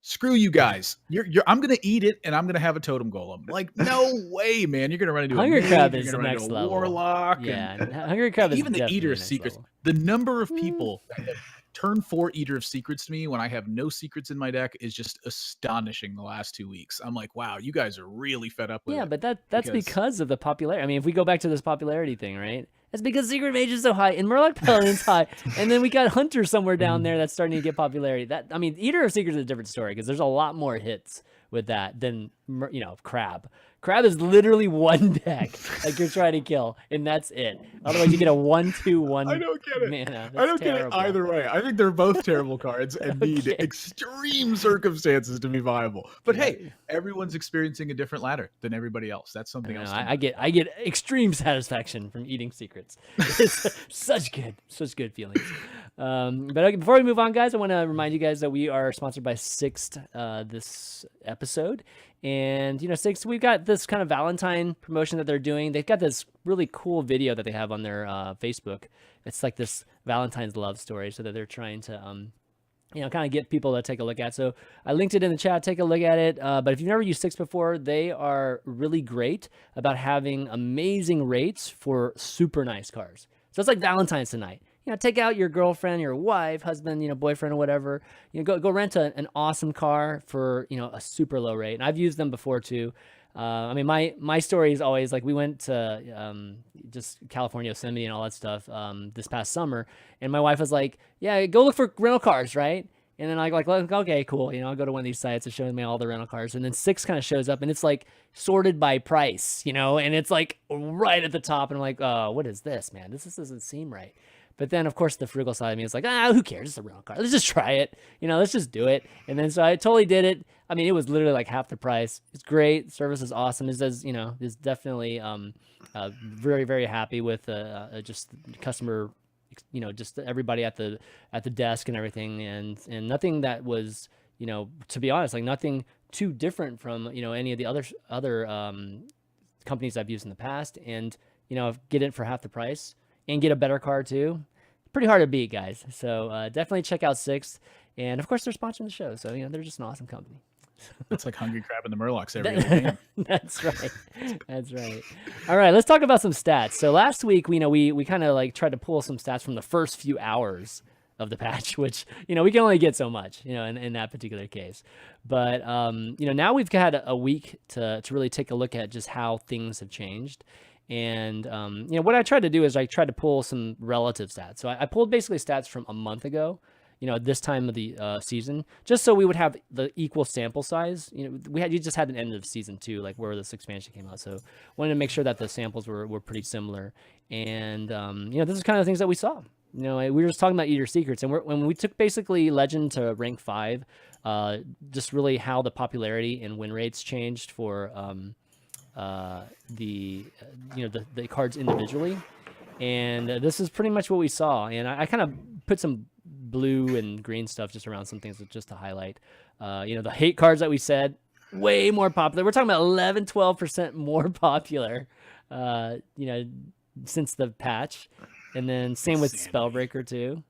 Screw you guys. I'm gonna eat it and I'm gonna have a totem golem. Like no way, man. You're gonna run into Hungry a Crab mage, is you're the gonna run next into a level. warlock. Yeah, and Hungry Crab is even the definitely Eater of next Secrets. level. The number of people that have turn 4 Eater of Secrets to me when I have no secrets in my deck is just astonishing the last 2 weeks. I'm like, wow, you guys are really fed up with it. Yeah, but that's because of the popularity. I mean, if we go back to this popularity thing, right? It's because Secret Mage is so high and Murloc Paladin's high, and then we got Hunter somewhere down there that's starting to get popularity. I mean, Eater of Secrets is a different story because there's a lot more hits with that than, you know, Crab. Crab is literally one deck like you're trying to kill, and that's it. Otherwise, you get a 1/2/1. I don't get it. Mana. I don't terrible. get it either way. I think they're both terrible cards and need extreme circumstances to be viable. But hey, everyone's experiencing a different ladder than everybody else. That's something else. I get extreme satisfaction from eating secrets. It's such good feelings. But okay, before we move on, guys, I want to remind you guys that we are sponsored by Sixt this episode. And, you know, Sixt, we've got this kind of Valentine promotion that they're doing. They've got this really cool video that they have on their Facebook. It's like this Valentine's love story, so that they're trying to, you know, kind of get people to take a look at. So I linked it in the chat. Take a look at it. But if you've never used Sixt before, they are really great about having amazing rates for super nice cars. So it's like Valentine's tonight. You know, take out your girlfriend, your wife, husband, you know, boyfriend or whatever. You know, go rent an awesome car for, you know, a super low rate. And I've used them before too. I mean, my story is always like we went to just California, Yosemite, and all that stuff this past summer, and my wife was like, "Yeah, go look for rental cars, right?" And then I like, okay, cool. You know, I'll go to one of these sites that shows me all the rental cars, and then Sixt kind of shows up, and it's like sorted by price, you know, and it's like right at the top, and I'm like, oh, what is this, man? This doesn't seem right. But then, of course, the frugal side of me is like, who cares? It's a rental car. Let's just try it. You know, let's just do it. And then so I totally did it. I mean, it was literally like half the price. It's great. Service is awesome. It says, you know, is definitely very, very happy with just customer, you know, just everybody at the desk and everything. And nothing that was, you know, to be honest, like nothing too different from, you know, any of the other companies I've used in the past. And, you know, get it for half the price. And get a better car too. Pretty hard to beat, guys. So definitely check out Sixt. And of course, they're sponsoring the show. So, you know, they're just an awesome company. It's like Hungry Crab and the Murlocs every other game. That's right. That's right. All right, let's talk about some stats. So last week, we kind of like tried to pull some stats from the first few hours of the patch, which, you know, we can only get so much, you know, in that particular case. But, you know, now we've had a week to really take a look at just how things have changed. And, you know, what I tried to do is I tried to pull some relative stats. So I pulled basically stats from a month ago, you know, this time of the season, just so we would have the equal sample size. You know, you just had an end of season 2, like where this expansion came out. So wanted to make sure that the samples were pretty similar. And, you know, this is kind of things that we saw. You know, we were just talking about Eater Secrets, and when we took basically Legend to rank 5, just really how the popularity and win rates changed for, you know, the cards individually. And this is pretty much what we saw. And I kind of put some blue and green stuff just around some things just to highlight. The hate cards that we said, way more popular. We're talking about 11-12% more popular, since the patch. And then same with Spellbreaker too.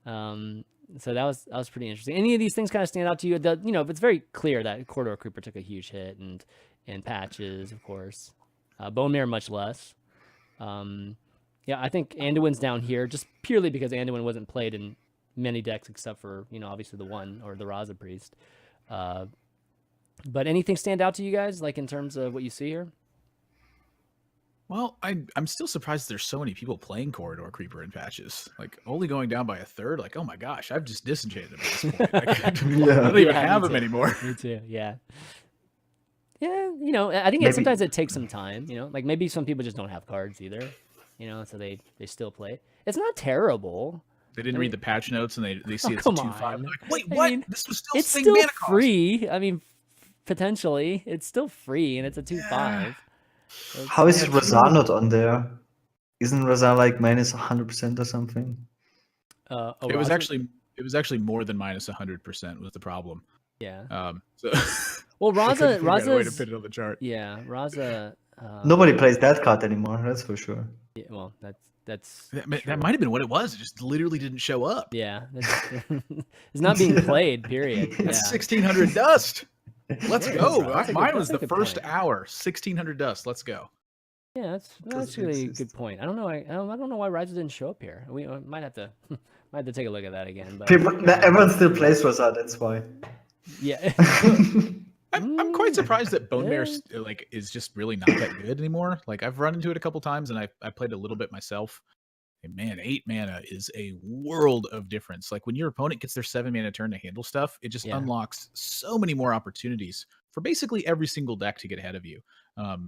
So that was pretty interesting. Any of these things kind of stand out to you? It's very clear that Corridor Creeper took a huge hit, and Patches, of course. Bone Mirror much less. I think Anduin's down here just purely because Anduin wasn't played in many decks except for, obviously the one or the Raza Priest. But anything stand out to you guys, like in terms of what you see here? Well, I'm still surprised there's so many people playing Corridor Creeper in Patches. Like, only going down by a third. Like, oh my gosh, I've just disenchanted them at this point. Like, I don't even have them anymore. Me too, yeah. Yeah, I think sometimes it takes some time, like maybe some people just don't have cards either, so they still play. It's not terrible. They didn't read the patch notes and they see it's a 2/5. Like, wait, what? This was still it's still free. I mean, potentially, it's still free and it's a 2/5. How is Razar not on there? Isn't Razar like minus 100% or something? It was actually more than minus 100% was the problem. Yeah. Well, Raza way to put it on the chart. Yeah, Raza. Nobody plays that card anymore. That's for sure. Yeah, well, that might have been what it was. It just literally didn't show up. Yeah, it's not being played. Period. It's 1600 dust. Let's go. Mine was the first hour. 1600 dust. Let's go. Yeah, that's really a good point. I don't know. I don't know why Raza didn't show up here. We might have to take a look at that again. But everyone still plays Razar. That's why. Yeah. I'm quite surprised that Bone Mare is just really not that good anymore. Like, I've run into it a couple times and I played a little bit myself. And man, 8 mana is a world of difference. Like, when your opponent gets their 7 mana turn to handle stuff, it just unlocks so many more opportunities for basically every single deck to get ahead of you.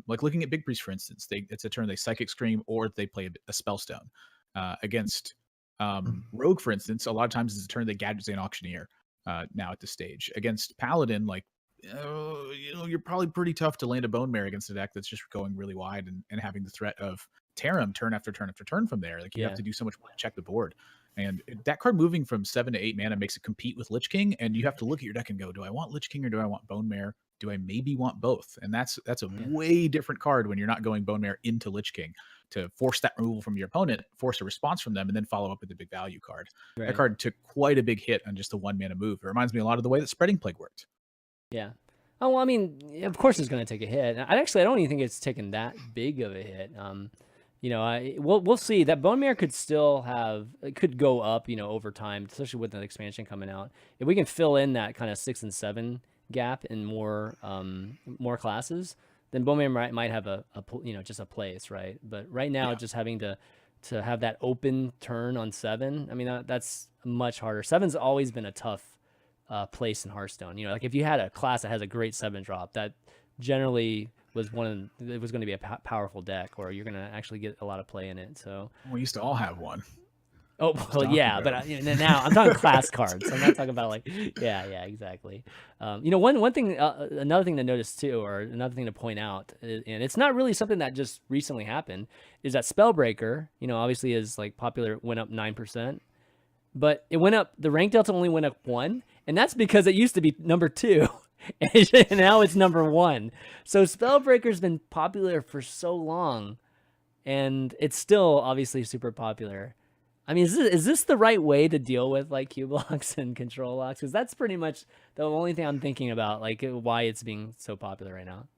Like looking at Big Priest, for instance, it's a turn they Psychic Scream or they play a Spellstone. Against Rogue, for instance, a lot of times it's a turn they Gadget an Auctioneer. Now at this stage against Paladin, you're probably pretty tough to land a Bone Mare against a deck that's just going really wide and having the threat of tear him turn after turn after turn from there. Like, you have to do so much more to check the board. And that card moving from 7 to 8 mana makes it compete with Lich King, and you have to look at your deck and go, do I want Lich King or do I want Bone Mare? Do I maybe want both? And that's a way different card when you're not going Bone Mare into Lich King to force that removal from your opponent, force a response from them, and then follow up with a big value card. Right. That card took quite a big hit on just a 1 mana move. It reminds me a lot of the way that Spreading Plague worked. Yeah. Oh, well, I mean, of course it's going to take a hit. I don't even think it's taken that big of a hit. We'll see. That Bone Mare could go up, over time, especially with an expansion coming out. If we can fill in that kind of 6 and 7 gap in more classes, then Bone Mare might have just a place, right? But right now, just having to have that open turn on 7, I mean, that's much harder. 7's always been a tough place in Hearthstone. Like if you had a class that has a great 7 drop, that generally was it was going to be a powerful deck, or you're going to actually get a lot of play in it. So we used to all have one. Oh, well, yeah, but now I'm talking class cards. I'm not talking about yeah, exactly. One thing, another thing to notice too, or another thing to point out, and it's not really something that just recently happened, is that Spellbreaker, obviously is popular, went up 9%, but it went up, the rank delta only went up 1, and that's because it used to be number 2. And now it's number 1. So Spellbreaker's been popular for so long, and it's still obviously super popular. I mean, is this the right way to deal with Q blocks and control locks? Because that's pretty much the only thing I'm thinking about, why it's being so popular right now.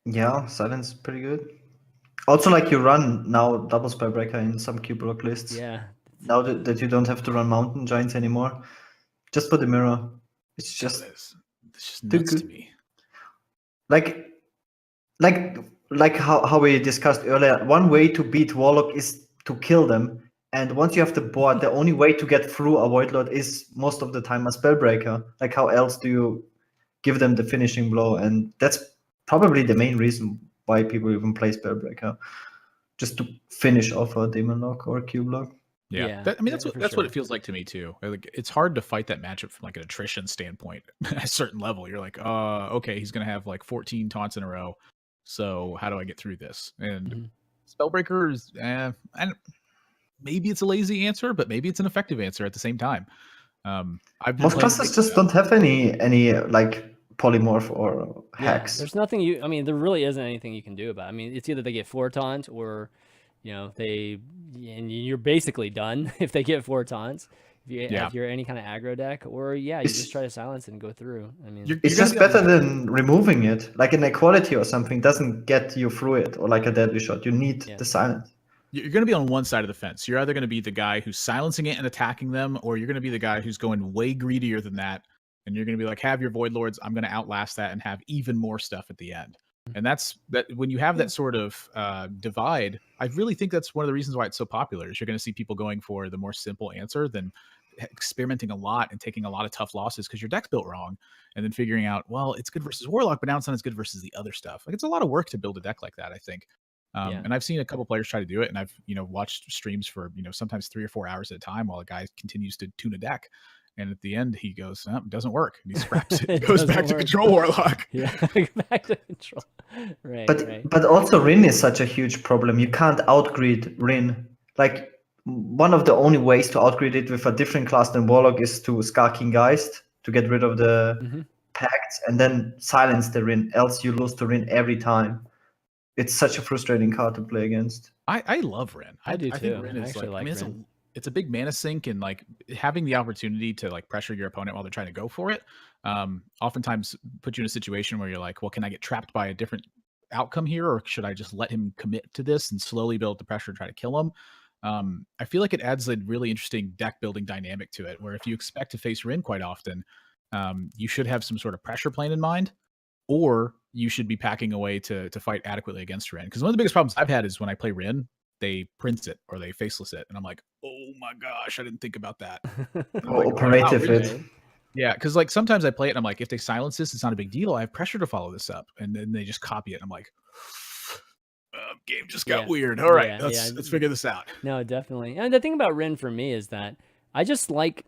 Yeah, 7's pretty good. Also, you run now double Spellbreaker in some Q block lists. Yeah. Now that you don't have to run Mountain Giants anymore, just for the mirror. It's just nuts to me. Like how we discussed earlier, one way to beat Warlock is to kill them. And once you have the board, the only way to get through a Void Lord is most of the time a Spellbreaker. Like, how else do you give them the finishing blow? And that's probably the main reason why people even play Spellbreaker, just to finish off a Demon Lock or a Q block. Yeah. That's what it feels like to me too. It's hard to fight that matchup from an attrition standpoint. At a certain level, you're like, okay, he's gonna have 14 taunts in a row. So how do I get through this? And Spellbreaker is, and maybe it's a lazy answer, but maybe it's an effective answer at the same time. I've been Most playing classes just don't have any like polymorph or Yeah, hacks. there's nothing I mean, there really isn't anything you can do about it. I mean, it's either they get 4 taunts or, and you're basically done if they get 4 taunts. If you're any kind of aggro deck, or you just try to silence and go through. I mean, it's just better than removing it. Like an equality or something doesn't get you through it, or like a deadly shot. You need the silence. You're going to be on one side of the fence. You're either going to be the guy who's silencing it and attacking them, or you're going to be the guy who's going way greedier than that. And you're going to be like, have your Void Lords. I'm going to outlast that and have even more stuff at the end. And that's that. When you have that sort of divide, I really think that's one of the reasons why it's so popular. Is you're going to see people going for the more simple answer than experimenting a lot and taking a lot of tough losses because your deck's built wrong, and then figuring out, well, it's good versus Warlock, but now it's not as good versus the other stuff. Like, it's a lot of work to build a deck like that, I think. And I've seen a couple players try to do it, and I've watched streams for sometimes 3 or 4 hours at a time while a guy continues to tune a deck. And at the end, he goes, "Oh, it doesn't work," and he scraps it. He goes back to control Warlock. Yeah, back to control. Right. But also Rin is such a huge problem. You can't outgreed Rin. Like, one of the only ways to outgreed it with a different class than Warlock is to Scar King Geist to get rid of the pacts and then silence the Rin. Else you lose to Rin every time. It's such a frustrating card to play against. I love Rin. I do too. think Rin is Rin. It's a big mana sink, and like having the opportunity to like pressure your opponent while they're trying to go for it, oftentimes put you in a situation where you're like, well, can I get trapped by a different outcome here, or should I just let him commit to this and slowly build the pressure and try to kill him? I feel like it adds a really interesting deck building dynamic to it, where if you expect to face Rin quite often, you should have some sort of pressure plan in mind, or you should be packing away to fight adequately against Rin. Because one of the biggest problems I've had is when I play Rin, they prince it or they faceless it, and I'm like, oh my gosh, I didn't think about that. Operative it. Yeah, because like sometimes I play it and I'm like, if they silence this, it's not a big deal. I have pressure to follow this up, and then they just copy it. And I'm like, game just got weird. All right, let's figure this out. No, definitely. And the thing about Rin for me is that I just like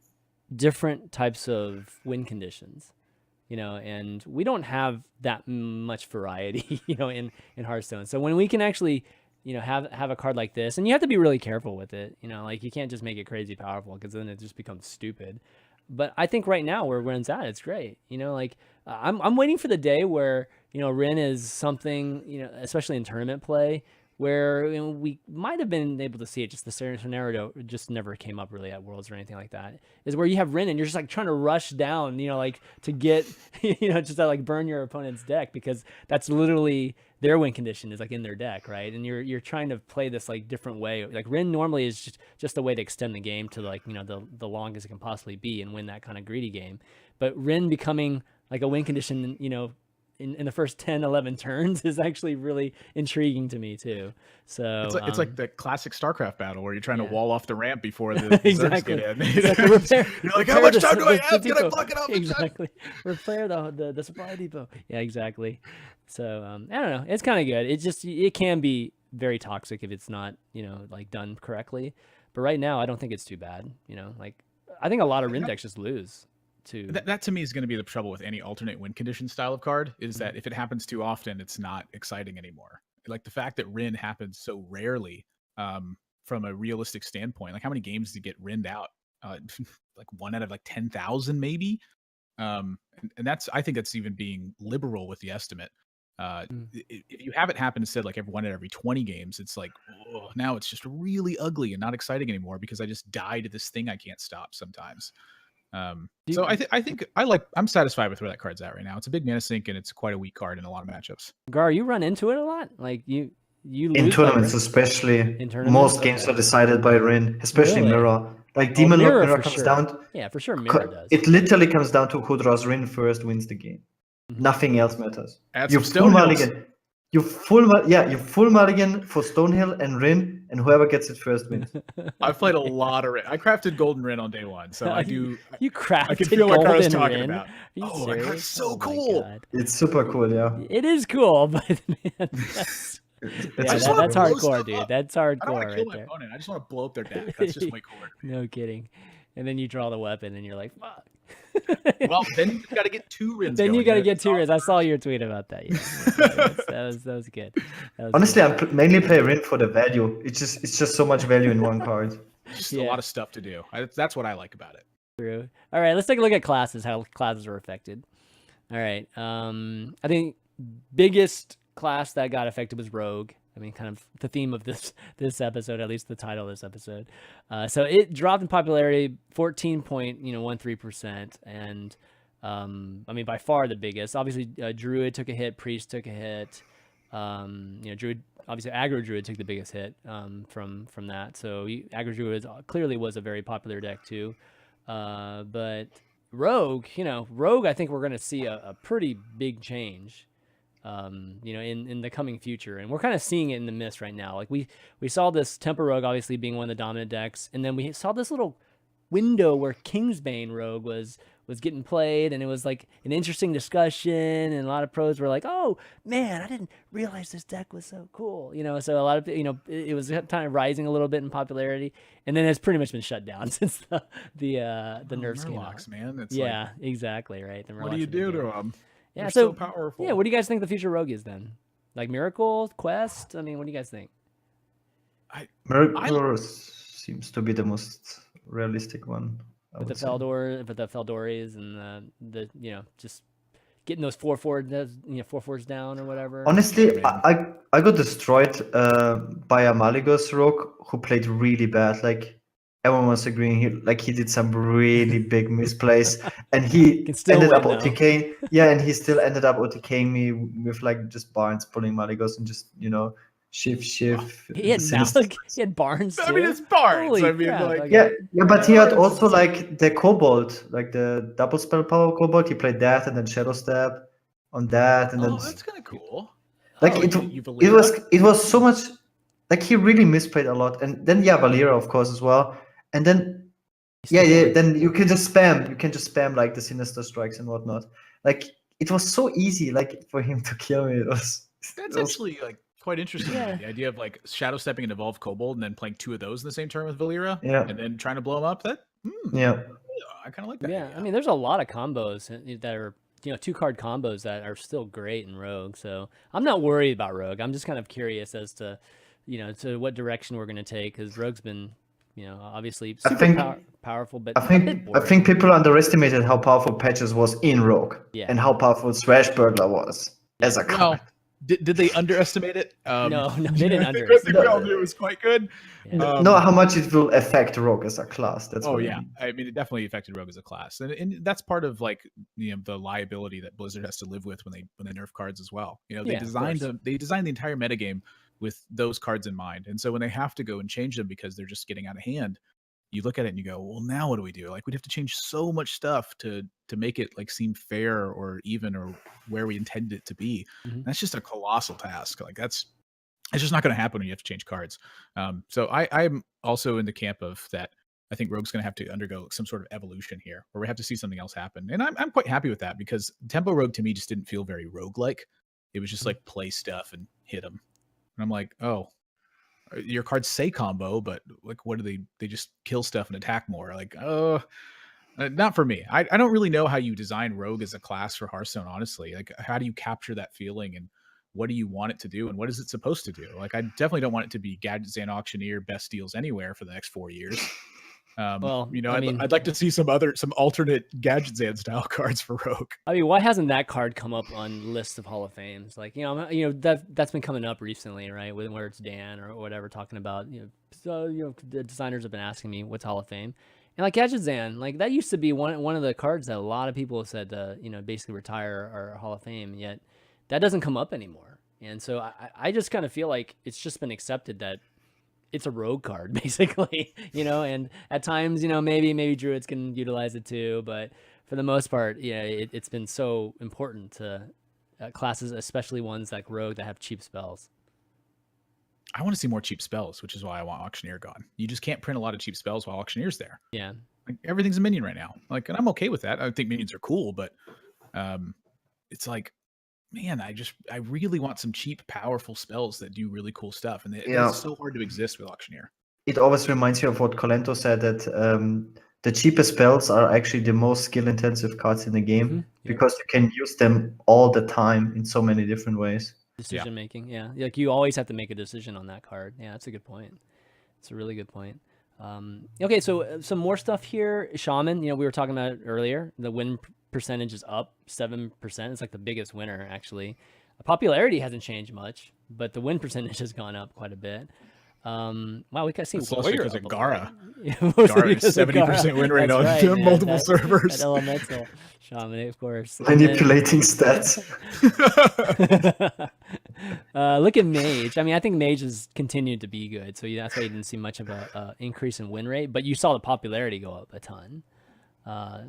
different types of win conditions. And we don't have that much variety, in Hearthstone. So when we can actually, have a card like this, and you have to be really careful with it, like you can't just make it crazy powerful because then it just becomes stupid. But I think right now where Rin's at, it's great. I'm waiting for the day where, Rin is something, especially in tournament play, where we might have been able to see it, just the scenario just never came up really at Worlds or anything like that, is where you have Rin and you're just like trying to rush down, like to get, just to like burn your opponent's deck, because that's literally their win condition is like in their deck, right? And you're trying to play this like different way. Like Rin normally is just a way to extend the game to like, the longest it can possibly be and win that kind of greedy game. But Rin becoming like a win condition, in the first 10, 11 turns is actually really intriguing to me too. So it's like the classic StarCraft battle where you're trying to wall off the ramp before the exactly. get in. You're like, how much time do I have? Can I block it up? Exactly. Repair the supply depot. Yeah, exactly. So I don't know. It's kind of good. It can be very toxic if it's not, like done correctly. But right now, I don't think it's too bad. Like I think a lot of Rin decks just lose. That to me is going to be the trouble with any alternate win condition style of card, is that if it happens too often, it's not exciting anymore. Like the fact that Rin happens so rarely, from a realistic standpoint, like how many games do you get Rinned out? Like 1 out of like 10,000 maybe. And I think that's even being liberal with the estimate. If you have it happen instead like every 1 out of every 20 games, it's like, oh, now it's just really ugly and not exciting anymore because I just die to this thing I can't stop sometimes. So I think I'm satisfied with where that card's at right now. It's a big mana sink and it's quite a weak card in a lot of matchups. Gaara, you run into it a lot? Like you in tournaments, especially. In tournaments? Most games are decided by Rin, especially Mirror. Like Demon Mirror comes down. Yeah, for sure. Mirror does. It literally comes down to who draws Rin first wins the game. Nothing else matters. You full mulligan. You full mulligan for Stonehill and Rin, and whoever gets it first wins. I've played a lot of Rin. I crafted Golden Rin on day 1, so I do. You crafted. I can feel what I was talking Rin? about. That card's so cool. It's super cool, yeah. It is cool, but man, that's hardcore, dude. That's hardcore. I don't want to kill my opponent. I just want to blow up their deck. That's just way cooler. No kidding. And then you draw the weapon, and you're like, fuck. Well, then you got to get 2 Rins. Then you got to get 2 Rins. I saw you. your tweet about that. Yeah, that was good. That was Honestly, good. I mainly play Rin for the value. It's just so much value in one card. Just a lot of stuff to do. That's what I like about it. True. All right, let's take a look at classes. How classes are affected. All right. I think biggest class that got affected was Rogue. I mean, kind of the theme of this episode, at least the title of this episode. So it dropped in popularity 14.13%, and I mean by far the biggest. Obviously, Druid took a hit, Priest took a hit. Druid, obviously Aggro Druid took the biggest hit from that. So Aggro Druid clearly was a very popular deck too. But Rogue, Rogue, I think we're going to see a pretty big change. In the coming future, and we're kind of seeing it in the mist right now. Like we saw this Tempo Rogue obviously being one of the dominant decks, and then we saw this little window where Kingsbane Rogue was getting played, and it was like an interesting discussion, and a lot of pros were like, "Oh man, I didn't realize this deck was so cool," So a lot of it was kind of rising a little bit in popularity, and then it's pretty much been shut down since the nerfs came out. Man, it's exactly right. What do you do to them? Yeah, They're so powerful. Yeah, what do you guys think the future Rogue is then? Like Miracle, Quest? I mean, what do you guys think? Miracle seems to be the most realistic one. With the Feldoris and the just getting those 4/4s down or whatever. Honestly, I got destroyed by a Malygos Rogue who played really bad. Like everyone was agreeing he did some really big misplays, and he ended up OTKing. Yeah, and he still ended up OTKing me with like just Barnes pulling Malygos and just shift. He had Barnes too. I mean, it's Barnes. Holy I mean, crap, yeah, but he had also like the Kobold, like the double spell power Kobold. He played that and then Shadow Step on that, and then that's kind of cool. Like it was so much. Like he really misplayed a lot, and then Valera of course as well. And then, then you can just spam. You can just spam like the Sinister Strikes and whatnot. Like it was so easy, like for him to kill me. That's actually like quite interesting. The idea of like Shadow Stepping and Evolved Kobold, and then playing 2 of those in the same turn with Valera, and then trying to blow them up. I kind of like that. Yeah, I mean, there's a lot of combos that are 2-card combos that are still great in Rogue. So I'm not worried about Rogue. I'm just kind of curious as to to what direction we're going to take, because Rogue's been obviously super powerful, but I think people underestimated how powerful Patches was in Rogue, and how powerful Thrash Burglar was as a card. Well, did they underestimate it? No, they didn't underestimate it. We all knew it was quite good. No, how much it will affect Rogue as a class. That's I mean, it definitely affected Rogue as a class, and that's part of like the liability that Blizzard has to live with when they nerf cards as well. They designed the entire metagame with those cards in mind, and so when they have to go and change them because they're just getting out of hand, you look at it and you go, well, now what do we do? Like, we'd have to change so much stuff to make it like seem fair or even or where we intended it to be. That's just a colossal task. Like it's just not going to happen when you have to change cards. So I'm also in the camp of that. I think Rogue's going to have to undergo some sort of evolution here, where we have to see something else happen, and I'm quite happy with that, because Tempo Rogue to me just didn't feel very rogue-like. It was just like play stuff and hit them. And I'm like, oh, your cards say combo, but like, what do they just kill stuff and attack more? Like, not for me. I don't really know how you design Rogue as a class for Hearthstone, honestly. Like, how do you capture that feeling, and what do you want it to do, and what is it supposed to do? Like, I definitely don't want it to be Gadget Zan Auctioneer best deals anywhere for the next 4 years. I'd like to see some alternate Gadget Zan style cards for Rogue. I mean, why hasn't that card come up on lists of Hall of Fames? Like, that's been coming up recently, right? Where it's Dan or whatever talking about, the designers have been asking me what's Hall of Fame, and like Gadget Zan, like that used to be one of the cards that a lot of people have said basically retire our Hall of Fame, yet that doesn't come up anymore. And so I just kind of feel like it's just been accepted that it's a Rogue card, basically, and at times, maybe Druids can utilize it too, but for the most part, it's been so important to classes, especially ones like Rogue that have cheap spells. I want to see more cheap spells, which is why I want Auctioneer gone. You just can't print a lot of cheap spells while Auctioneer's there. Yeah. Like, everything's a minion right now. Like, and I'm okay with that. I think minions are cool, but it's like, man, I really want some cheap, powerful spells that do really cool stuff, and it's so hard to exist with Auctioneer. It always reminds you of what Colento said, that the cheapest spells are actually the most skill-intensive cards in the game Yeah. because you can use them all the time in so many different ways. Decision making, yeah. Like you always have to make a decision on that card. Yeah, that's a good point. It's a really good point. Okay, so some more stuff here. Shaman, we were talking about it earlier. The win percentage is up 7%. It's like the biggest winner, actually. Popularity hasn't changed much, but the win percentage has gone up quite a bit. Wow, we got seen Mostly because of Gaara. Mostly Gaara is 70% win rate on multiple servers. That elemental Shaman, of course. Manipulating stats. Look at Mage. I mean, I think Mage has continued to be good, so that's why you didn't see much of a increase in win rate. But you saw the popularity go up a ton.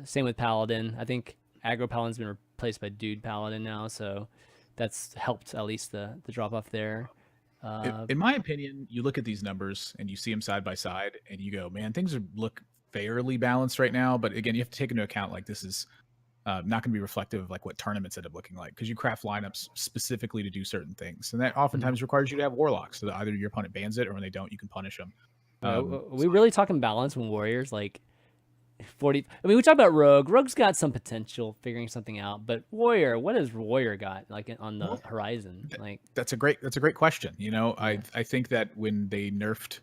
Same with Paladin. I think Aggro Paladin's been replaced by Dude Paladin now, so that's helped at least the drop off there. In my opinion, you look at these numbers and you see them side by side, and you go, "Man, things look fairly balanced right now." But again, you have to take into account like this is not going to be reflective of like what tournaments end up looking like, because you craft lineups specifically to do certain things, and that oftentimes requires you to have warlocks, so that either your opponent bans it or when they don't, you can punish them. Are we really talking balance when Warriors like 40? I mean, we talk about Rogue. Rogue's got some potential figuring something out, but Warrior, what has Warrior got like on the horizon? Like that's a great question. I think that when they nerfed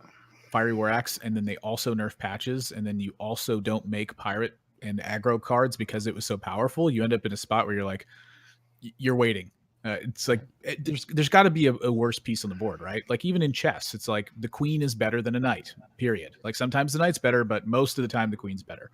Fiery War Axe and then they also nerf patches, and then you also don't make pirate and aggro cards because it was so powerful, you end up in a spot where you're like, you're waiting. It's like there's got to be a worse piece on the board, right? Like even in chess, it's like the queen is better than a knight, period. Like sometimes the knight's better, but most of the time the queen's better.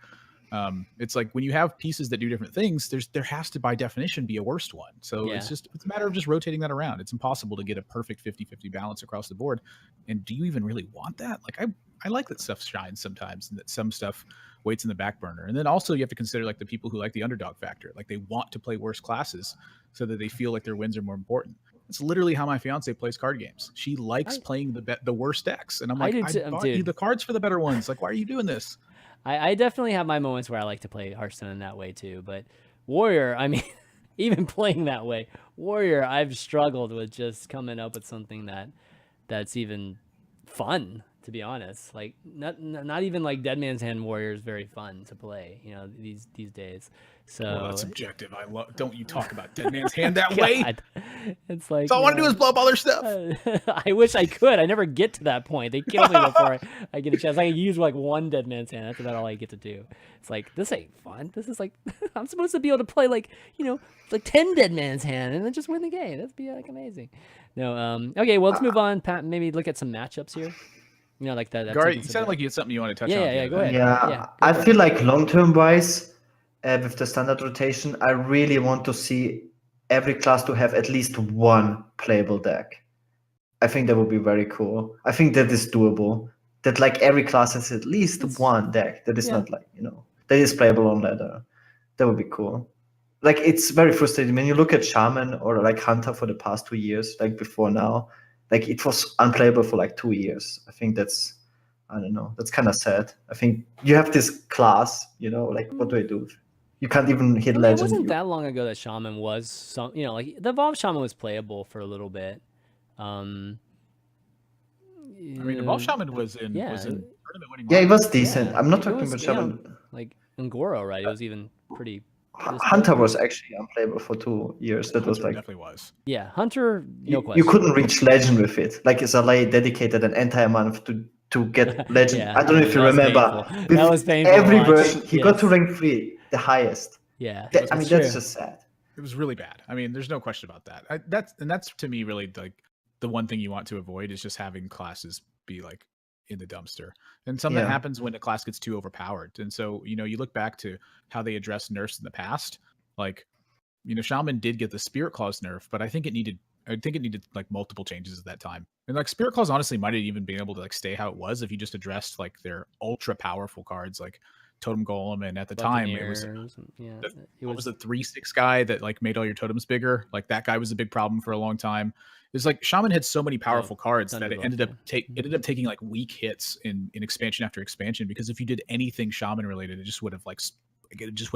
It's like when you have pieces that do different things, there has to by definition be a worst one. So it's a matter of just rotating that around. It's impossible to get a perfect 50-50 balance across the board. And do you even really want that? Like I like that stuff shines sometimes and that some stuff waits in the back burner. And then also you have to consider like the people who like the underdog factor. Like they want to play worse classes so that they feel like their wins are more important. It's literally how my fiance plays card games. She likes playing the worst decks. And I'm like, I bought you the cards for the better ones. Like, why are you doing this? I definitely have my moments where I like to play Hearthstone in that way too. But Warrior, I mean, even playing that way, Warrior, I've struggled with just coming up with something that's even fun, to be honest. Like not even like Dead Man's Hand Warrior is very fun to play, these days. So that's subjective. Don't you talk about Dead Man's Hand that way. It's like all I want to do is blow up all their stuff. I wish I could. I never get to that point. They kill me before I get a chance. I use like one Dead Man's Hand. That's about all I get to do. It's like, this ain't fun. This is like I'm supposed to be able to play like 10 Dead Man's Hand and then just win the game. That'd be like amazing. No, okay, well, let's move on. Pat, maybe look at some matchups here. Like that. Gaara, you sounded like you had something you want to touch on. Yeah, go ahead. Yeah, I feel like long-term wise, with the standard rotation, I really want to see every class to have at least one playable deck. I think that would be very cool. I think that is doable. That like every class has at least one deck that is not like, that is playable on ladder. That would be cool. Like it's very frustrating when you look at Shaman or like Hunter for the past 2 years, like before now, like it was unplayable for like 2 years. I think that's kind of sad. I think you have this class, like what do I do? You can't even hit legend. It wasn't that long ago that Shaman was like the Evolved Shaman was playable for a little bit. I mean, Evolved Shaman was in tournament winning. Yeah, it was decent. I'm not talking about Shaman. Like Ngoro, right? It was even pretty. Hunter was actually unplayable for 2 years. That was like definitely was. Yeah, Hunter. No question. You couldn't reach legend with it. Like Zalay dedicated an entire month to get legend. I don't know if you remember. That was painful. Every version, he got to rank 3, the highest. Yeah, that's just sad. It was really bad. I mean, there's no question about that. That's to me really like the one thing you want to avoid is just having classes be like in the dumpster. And something happens when a class gets too overpowered. And so, you look back to how they addressed nerfs in the past. Like, Shaman did get the Spirit Claws nerf, but I think it needed like multiple changes at that time. And like Spirit Claws honestly might have even been able to like stay how it was if you just addressed like their ultra powerful cards like Totem Golem, and at the time it was the 3/6 guy that like made all your totems bigger. Like that guy was a big problem for a long time. It's like Shaman had so many powerful cards that it ended up taking like weak hits in expansion after expansion, because if you did anything Shaman related, it just would have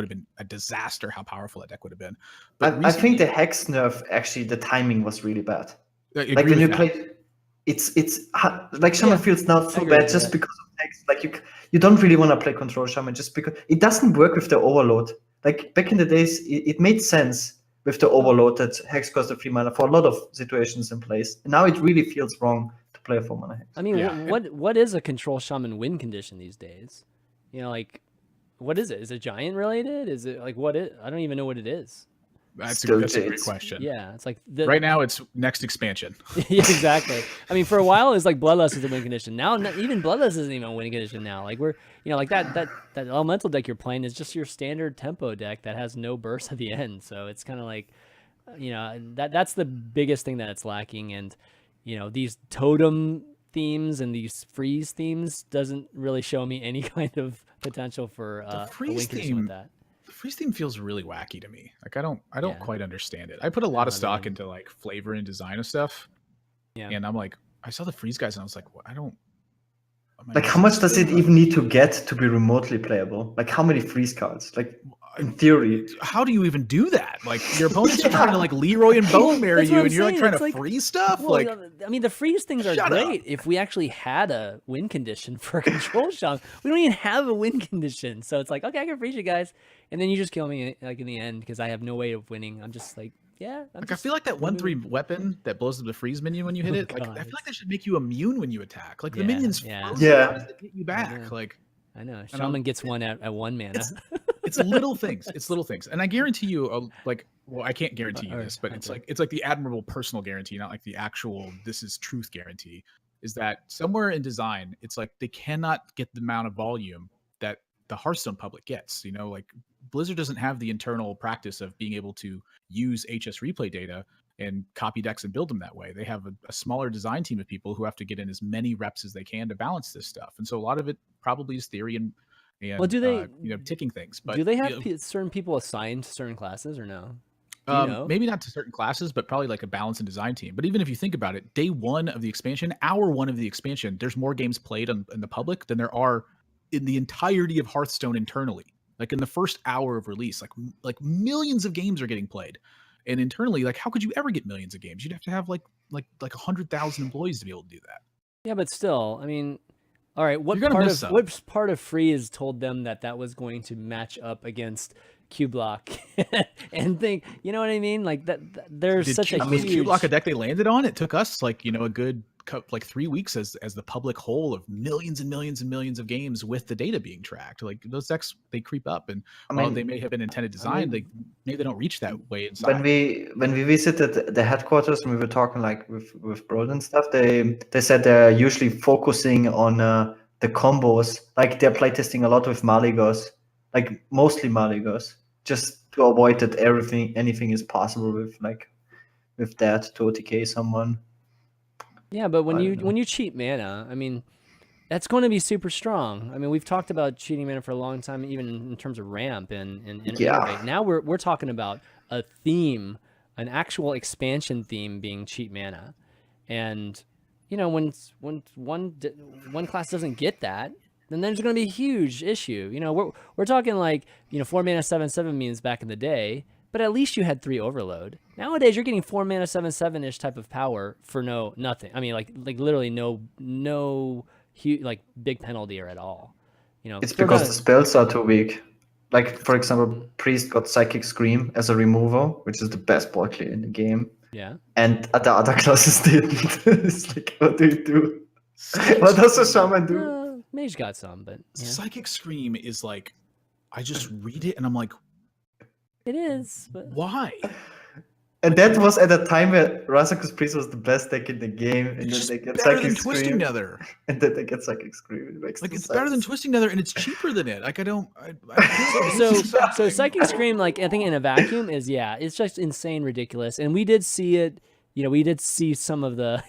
been a disaster how powerful that deck would have been. But I think the Hex nerf, actually the timing was really bad. Like when you play like Shaman feels now so bad just that. because of text. Like you don't really want to play control Shaman just because it doesn't work with the overload. Like back in the days, it made sense with the overload that Hex cost a free mana for a lot of situations in place. And now it really feels wrong to play a 4-mana Hex. I mean, what is a control Shaman win condition these days? You know, like, what is it? Is it giant related? Is it like what it? I don't even know what it is. That's a great question. Yeah, it's like right now it's next expansion. Yeah, exactly. I mean, for a while it's like Bloodlust was a win condition. Now even Bloodlust isn't even a win condition now. Like we're, you know, like that elemental deck you're playing is just your standard tempo deck that has no burst at the end. So it's kind of like, you know, that's the biggest thing that it's lacking. And you know, these totem themes and these freeze themes doesn't really show me any kind of potential for a win condition with that. The freeze theme feels really wacky to me. Like I don't quite understand it. I put a lot of stock into like flavor and design of stuff. Yeah. And I'm like, I saw the freeze guys and I was like, well, like how much does it even need to get to be remotely playable? Like how many freeze cards? Like in theory, how do you even do that? Like your opponents are trying to like Leroy and Bone marry you, and you're like trying to freeze stuff. Well, like, I mean, the freeze things are great if we actually had a win condition for a control shot. We don't even have a win condition, so it's like, okay, I can freeze you guys, and then you just kill me like in the end because I have no way of winning. I'm just like, yeah. I feel like that 1/3 weapon that blows up the freeze minion when you hit it. Like I feel like that should make you immune when you attack. Like the minions, how does it get you back? Like I know Shaman gets one at 1 mana. It's little things. It's little things, and I guarantee you, like, well, I can't guarantee you this, but it's like the Admirable personal guarantee, not like the actual this is truth guarantee. Is that somewhere in design, it's like they cannot get the amount of volume that the Hearthstone public gets. You know, like Blizzard doesn't have the internal practice of being able to use HSReplay data and copy decks and build them that way. They have a smaller design team of people who have to get in as many reps as they can to balance this stuff, and so a lot of it probably is theory and well, do they ticking things? But do they have certain people assigned to certain classes or no? Maybe not to certain classes, but probably like a balance and design team. But even if you think about it, day 1 of the expansion, hour 1 of the expansion, there's more games played in the public than there are in the entirety of Hearthstone internally. Like in the first hour of release, like millions of games are getting played, and internally, like how could you ever get millions of games? You'd have to have like 100,000 employees to be able to do that. Yeah, but still, I mean. All right, what part of Freeze told them that was going to match up against Q-Block and think, you know what I mean? Like that there's such a huge Q-Block a deck they landed on. It took us like, you know, a good like 3 weeks as the public whole of millions and millions and millions of games with the data being tracked. Like those decks, they creep up, and while they may have been intended design, maybe they don't reach that way inside. When we visited the headquarters and we were talking like with Broad and stuff, they said they're usually focusing on the combos. Like they're playtesting a lot with Maligos, like mostly Maligos, just to avoid that anything is possible with that to OTK someone. Yeah, but when you cheat mana, I mean, that's going to be super strong. I mean, we've talked about cheating mana for a long time, even in terms of ramp and Innovate. Now we're talking about a theme, an actual expansion theme being cheat mana, and you know when one class doesn't get that, then there's going to be a huge issue. You know, we're talking like 4 mana 7/7 means back in the day. But at least you had 3 overload. Nowadays, you're getting 4 mana 7/7-ish type of power for nothing. I mean, like literally no huge, like big penalty or at all. You know, it's because the spells are too weak. Like for example, Priest got Psychic Scream as a remover, which is the best board clear in the game. Yeah. And the other classes didn't. It's like, what do you do? What does a Shaman do? Mage got some, but Psychic Scream is like, I just read it and I'm like, it is, but why? And that was at a time where Razakus Priest was the best deck in the game, and then they get Psychic Scream. Twisting Nether. And then they get Psychic Scream. It makes it's better than Twisting Nether, and it's cheaper than it. Like so Psychic Scream, like I think in a vacuum is it's just insane, ridiculous, and we did see it. You know, we did see some of the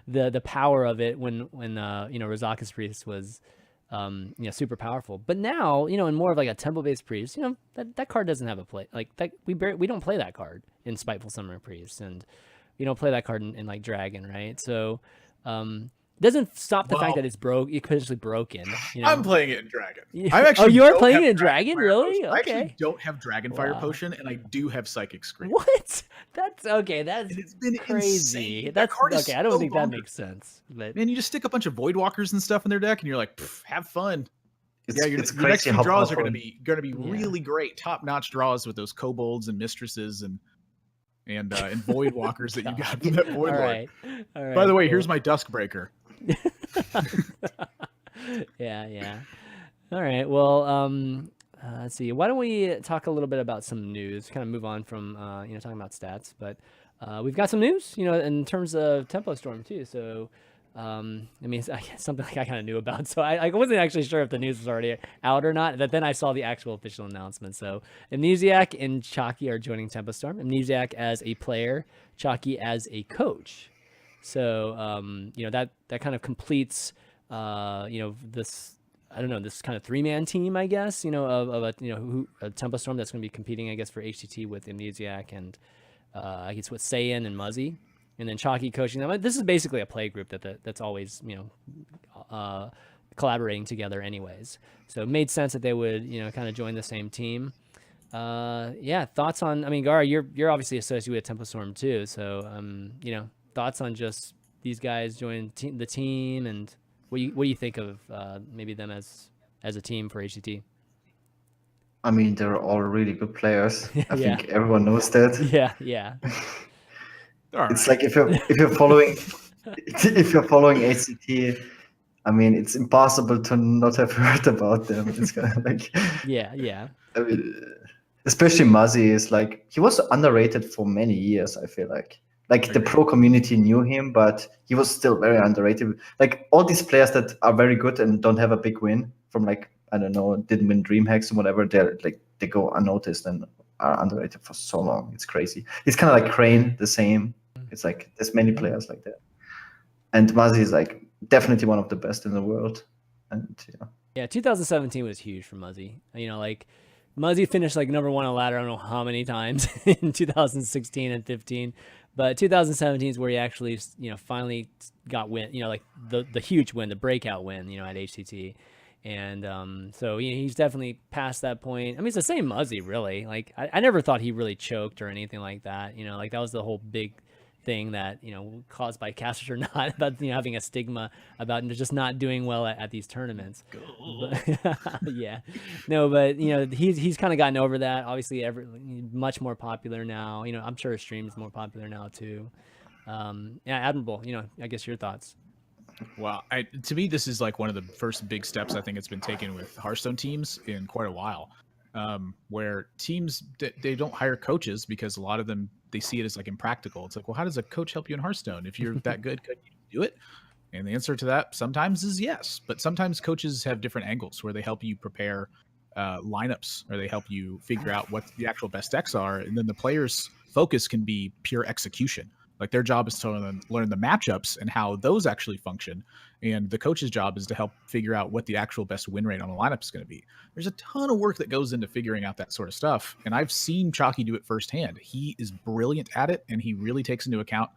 the power of it when Razakus Priest was super powerful. But now, in more of like a temple-based priest, that card doesn't have a play. Like that we don't play that card in Spiteful Summoner Priest, and we don't play that card in like Dragon, right? So Doesn't stop the fact Well, that it's potentially broken. You know? I'm playing it in Dragon. Yeah. I actually you are don't playing have it in Dragon, really? Potion. I actually Okay. don't have Dragonfire Wow. Potion, and I do have Psychic Scream. What? That's okay. That's And it's been crazy. insane. That's card is okay. I don't so think that bonkers. makes sense. But Man, you just stick a bunch of Voidwalkers and stuff in their deck, and you're like, have fun. It's, Your it's next crazy few how draws are powerful. going to be really great, top notch draws with those kobolds and mistresses and Voidwalkers that you got from that Void Lord. All right. By the way, cool. here's my Duskbreaker. Yeah. All right. Well, let's see. Why don't we talk a little bit about some news? Kind of move on from talking about stats, but we've got some news, in terms of Tempo Storm too. So, I mean, it's something like I kind of knew about. So I wasn't actually sure if the news was already out or not. But then I saw the actual official announcement. So Amnesiac and Chalky are joining Tempo Storm. Amnesiac as a player, Chalky as a coach. So that kind of completes this, I don't know, this kind of 3-man team, I guess, of a Tempo Storm that's going to be competing, I guess, for HTT with Amnesiac and I guess with Saiyan and Muzzy, and then Chalky coaching them. This is basically a play group that's always collaborating together, anyways. So it made sense that they would kind of join the same team. Thoughts on? I mean, Gaara, you're obviously associated with Tempo Storm too. So thoughts on just these guys joining the team, and what do you think of maybe them as a team for HTT? I mean, they're all really good players. I Yeah. think everyone knows that. Yeah. It's like if you're following HCT, I mean, it's impossible to not have heard about them. It's kind of like yeah. I mean, especially Muzzy is like, he was underrated for many years. I feel like the pro community knew him, but he was still very underrated. Like all these players that are very good and don't have a big win from like, I don't know, didn't win DreamHacks or whatever, they go unnoticed and are underrated for so long. It's crazy. It's kind of like Crane, the same. It's like there's many players like that, and Muzzy is like definitely one of the best in the world. And 2017 was huge for Muzzy. Like Muzzy finished like number 1 on ladder, I don't know how many times in 2016 and 15, but 2017 is where he actually finally got win, like the huge win, the breakout win, at HTT. And so he's definitely past that point. I mean, it's the same Muzzy, really. Like I never thought he really choked or anything like that. Like that was the whole big thing that caused by casters or not, about having a stigma about just not doing well at these tournaments. But, yeah, no, but he's kind of gotten over that. Obviously, much more popular now. I'm sure his stream is more popular now too. Admirable. I guess your thoughts. Well, to me, this is like one of the first big steps I think it's been taken with Hearthstone teams in quite a while, where teams, they don't hire coaches because a lot of them, they see it as like impractical. It's like, well, how does a coach help you in Hearthstone? If you're that good, could you do it? And the answer to that sometimes is yes, but sometimes coaches have different angles where they help you prepare lineups, or they help you figure out what the actual best decks are. And then the player's focus can be pure execution. Like their job is to learn the matchups and how those actually function. And the coach's job is to help figure out what the actual best win rate on a lineup is going to be. There's a ton of work that goes into figuring out that sort of stuff. And I've seen Chalky do it firsthand. He is brilliant at it, and he really takes into account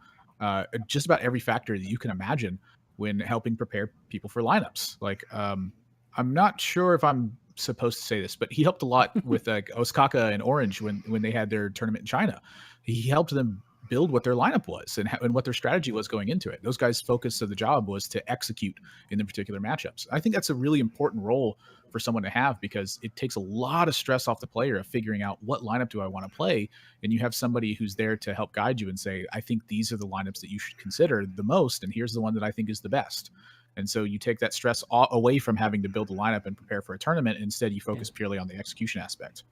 just about every factor that you can imagine when helping prepare people for lineups. Like, I'm not sure if I'm supposed to say this, but he helped a lot with Osaka and Orange when they had their tournament in China. He helped them build what their lineup was and what their strategy was going into it. Those guys' focus of the job was to execute in the particular matchups. I think that's a really important role for someone to have, because it takes a lot of stress off the player of figuring out what lineup do I want to play. And you have somebody who's there to help guide you and say, I think these are the lineups that you should consider the most, and here's the one that I think is the best. And so you take that stress away from having to build a lineup and prepare for a tournament. And instead, you focus purely on the execution aspect.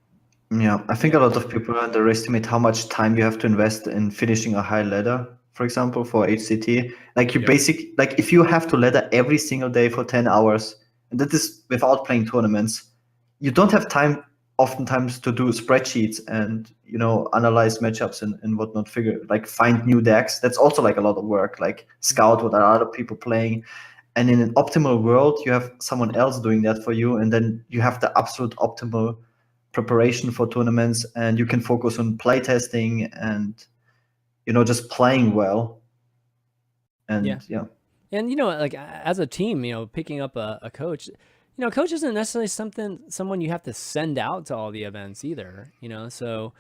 Yeah, I think a lot of people underestimate how much time you have to invest in finishing a high ladder, for example, for HCT. Like if you have to ladder every single day for 10 hours, and that is without playing tournaments, you don't have time oftentimes to do spreadsheets and, analyze matchups and whatnot, find new decks. That's also like a lot of work, like scout what are other people playing. And in an optimal world, you have someone else doing that for you. And then you have the absolute optimal preparation for tournaments, and you can focus on playtesting and just playing well. And And, like as a team, picking up a coach, coach isn't necessarily someone you have to send out to all the events either, so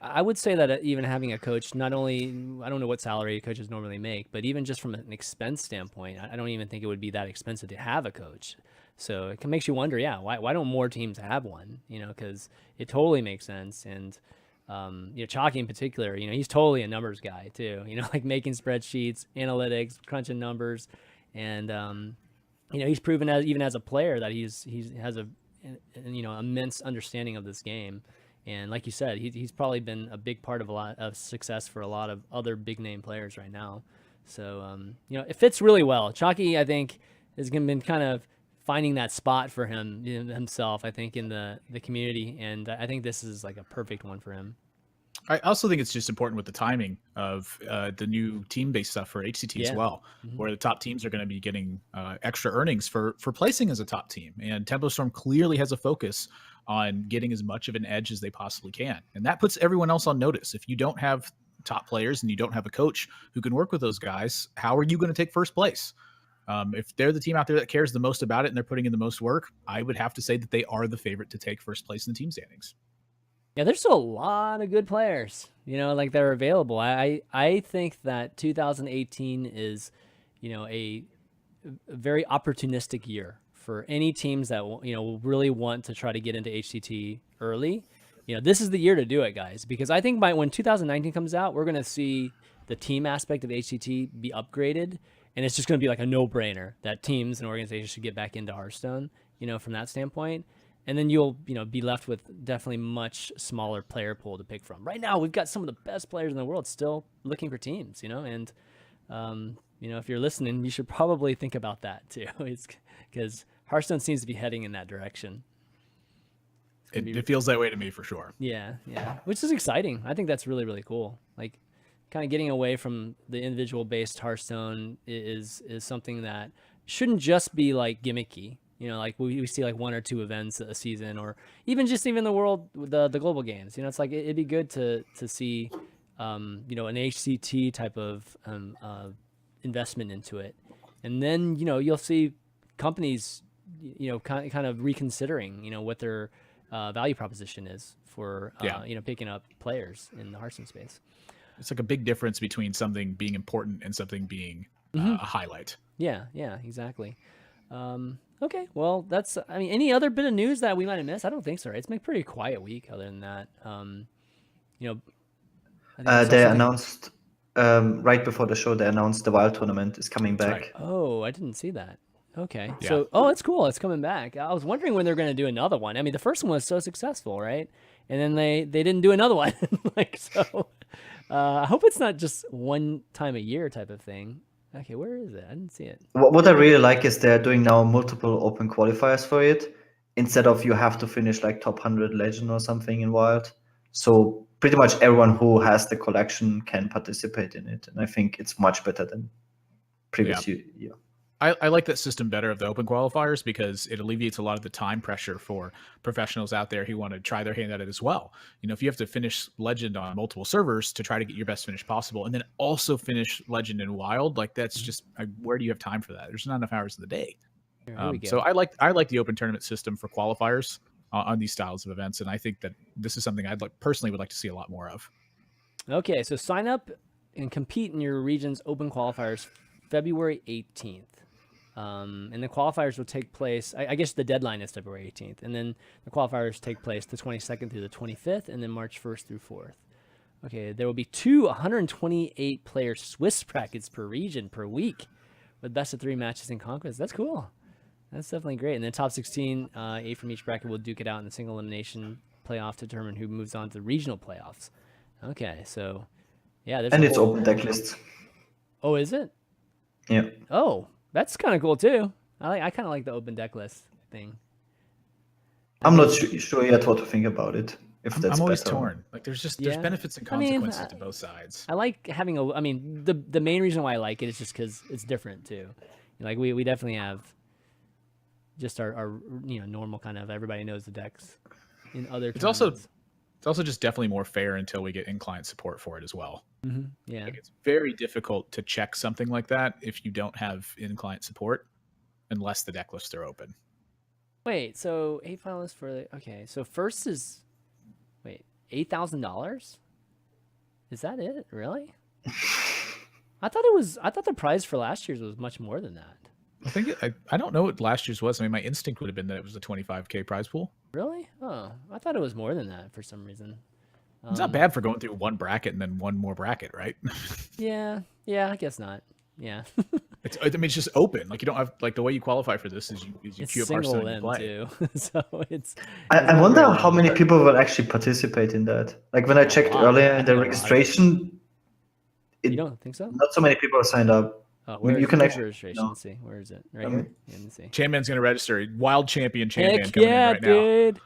I would say that even having a coach, not only, I don't know what salary coaches normally make, but even just from an expense standpoint, I don't even think it would be that expensive to have a coach. So it makes you wonder, yeah, why don't more teams have one? Because it totally makes sense. And, Chalky in particular, he's totally a numbers guy too, like making spreadsheets, analytics, crunching numbers. And, he's proven even as a player that he has a immense understanding of this game. And like you said, he's probably been a big part of a lot of success for a lot of other big name players right now. So, it fits really well. Chalky, I think, has been kind of finding that spot for himself, I think, in the community. And I think this is like a perfect one for him. I also think it's just important with the timing of the new team-based stuff for HCT as well, where the top teams are going to be getting extra earnings for placing as a top team. And Tempo Storm clearly has a focus on getting as much of an edge as they possibly can. And that puts everyone else on notice. If you don't have top players and you don't have a coach who can work with those guys, how are you going to take first place? If they're the team out there that cares the most about it and they're putting in the most work, I would have to say that they are the favorite to take first place in the team standings. Yeah, there's still a lot of good players, like they're available. I think that 2018 is, a very opportunistic year for any teams that, really want to try to get into HCT early. This is the year to do it, guys, because I think when 2019 comes out, we're going to see the team aspect of HCT be upgraded. And it's just going to be like a no-brainer that teams and organizations should get back into Hearthstone, from that standpoint. And then you'll, be left with definitely much smaller player pool to pick from. Right now, we've got some of the best players in the world still looking for teams, and, if you're listening, you should probably think about that too. It's because Hearthstone seems to be heading in that direction. It feels that way to me for sure. Yeah, which is exciting. I think that's really, really cool. Like, kind of getting away from the individual based Hearthstone is something that shouldn't just be like gimmicky. Like we see like one or two events a season, or even the world, the global games. It's like it'd be good to see, an HCT type of investment into it, and then you'll see companies, kind of reconsidering, what their value proposition is for picking up players in the Hearthstone space. It's like a big difference between something being important and something being a highlight. Yeah, exactly. Okay, well, any other bit of news that we might have missed? I don't think so, right? It's been a pretty quiet week other than that. They announced, right before the show, they announced the Wild tournament is coming back. Right. Oh, I didn't see that. Okay. Yeah. So, that's cool. It's coming back. I was wondering when they're going to do another one. I mean, the first one was so successful, right? And then they didn't do another one. I hope it's not just one time a year type of thing. Okay, where is it? I didn't see it. What I really like is they're doing now multiple open qualifiers for it, instead of you have to finish like top 100 legend or something in Wild. So pretty much everyone who has the collection can participate in it. And I think it's much better than previous year. I like that system better of the open qualifiers because it alleviates a lot of the time pressure for professionals out there who want to try their hand at it as well. If you have to finish Legend on multiple servers to try to get your best finish possible and then also finish Legend in Wild, like that's just, where do you have time for that? There's not enough hours in the day. So I like the open tournament system for qualifiers on these styles of events. And I think that this is something I'd personally would like to see a lot more of. Okay, so sign up and compete in your region's open qualifiers February 18th. And the qualifiers will take place, I guess the deadline is February 18th, and then the qualifiers take place the 22nd through the 25th, and then March 1st through 4th. Okay, there will be 128 player Swiss brackets per region per week with best of 3 matches in Conquest. That's cool. That's definitely great. And then top 16, 8 from each bracket will duke it out in the single elimination playoff to determine who moves on to the regional playoffs. Okay, so yeah, there's and it's open deck lists. Oh, is it? Yeah. Oh, that's kind of cool too. I kind of like the open deck list thing. I'm not sure yet what to think about it. If that's I'm always better. torn. Like there's benefits and consequences to both sides. I like having the main reason why I like it is just because it's different too. Like we definitely have just our normal kind of everybody knows the decks in other. It's also It's also just definitely more fair until we get in-client support for it as well. Mm-hmm. Yeah. Like, it's very difficult to check something like that if you don't have in-client support, unless the deck lists are open. Wait, so 8 finalists for the okay. So first is $8,000. Is that it? Really? I thought the prize for last year's was much more than that. I think I don't know what last year's was. I mean, my instinct would have been that it was a 25K prize pool. Really? Oh, I thought it was more than that for some reason. It's not bad for going through one bracket and then one more bracket, right? Yeah, I guess not. Yeah. I mean, it's just open. Like, you don't have, like, the way you qualify for this is you It's queue up single Hearthstone and in play. too. So it's. I wonder how many people will actually participate in that. Like when I checked lot. earlier I in the think a lot. registration, You don't think so? not so many people signed up. Oh, You can where's actually- registration? no. Let's see. Where is it? Right here. Let me see. ChanMan's going to register. Wild champion ChanMan Heck coming yeah, in right now. dude!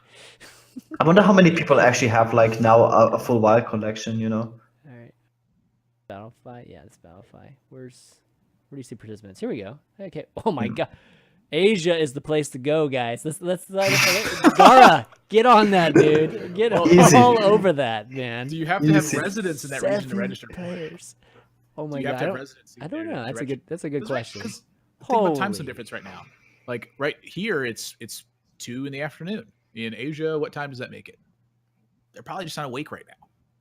I wonder how many people actually have like now a full wild collection. You know. All right. Battlefy. Yeah, it's Battlefy. Where do you see participants? Here we go. Okay. Oh my god. Asia is the place to go, guys. Let's Gaara, get on that, dude. Get Easy. all over that, man. Do you have to have Easy. residents in that region to 7 register? players. Oh Do my you god. have to have residency I don't there know. to register? That's a good question. Because think about time zone Holy. difference right now. Like right here, it's 2 in the afternoon. In Asia, what time does that make it? They're probably just not awake right now.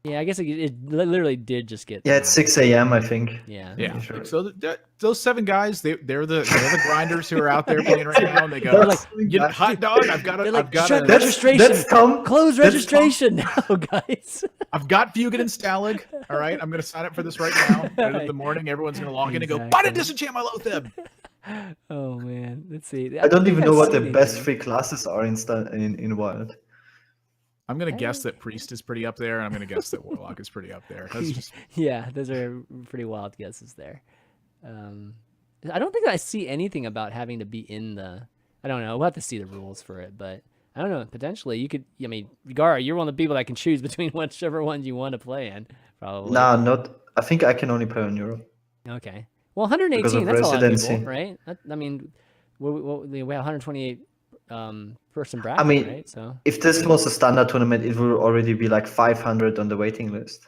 Yeah, I guess it literally did just get. Yeah, it's 6 a.m. I think. Yeah. Yeah. Sure. Like, so those 7 guys, they're the grinders who are out there playing right now, and they go, They're like, like, you know, hot dog, I've got They're like, I've got shut a, registration. That's Tom. Close That's registration now, guys. I've got Fugit and Stalag. All right, I'm gonna sign up for this right now. And in the morning, everyone's gonna log in and go, Exactly. buy to disenchant my Lotheb. Oh man, let's see. I don't think even I've know what seen the best anything. free classes are in Wild. I'm gonna guess that Priest is pretty up there, and I'm gonna guess that Warlock is pretty up there. That's just Yeah, those are pretty wild guesses there. I don't think I see anything about having to be in the. I don't know. We'll have to see the rules for it, but I don't know. Potentially, you could. I mean, Gaara, you're one of the people that can choose between whichever ones you want to play in. Probably. Nah, not. I think I can only play on Europe. Okay. Well, 118. Because of That's a lot of residency. people, right? I mean, we have 128 person bracket, I mean, right? So. if this was a standard tournament, it would already be like 500 on the waiting list.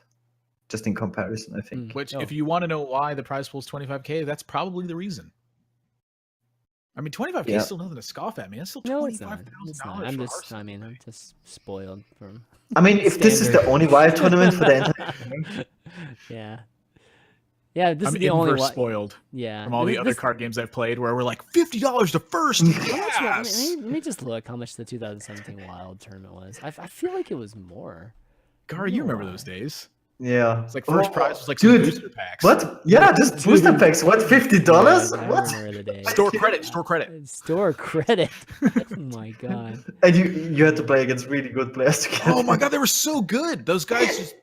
Just in comparison, I think. which, Oh. if you want to know why the prize pool is 25K, that's probably the reason. I mean, 25K Yeah. is still nothing to scoff at, man. It's still No, it's not. $25,000. It's not. for I'm just. Hearthstone, I mean, I'm right? just spoiled from. I mean, if this is the Standard. only wild tournament for the entire Yeah. Yeah, this I'm is the only inverse one. spoiled Yeah. from all the other card games I've played, where we're like $50 to first. Yes! Let me just look how much the 2017 Wild tournament was. I feel like it was more. Gar, you remember those days? Yeah. It's like first prize was like some dude, booster packs. What? Yeah, just booster packs. What? $50? Yeah, I What? remember the day. Store credit, store credit. Store credit. Oh my god. And you had to play against really good players to get Oh my it. god, they were so good. Those guys just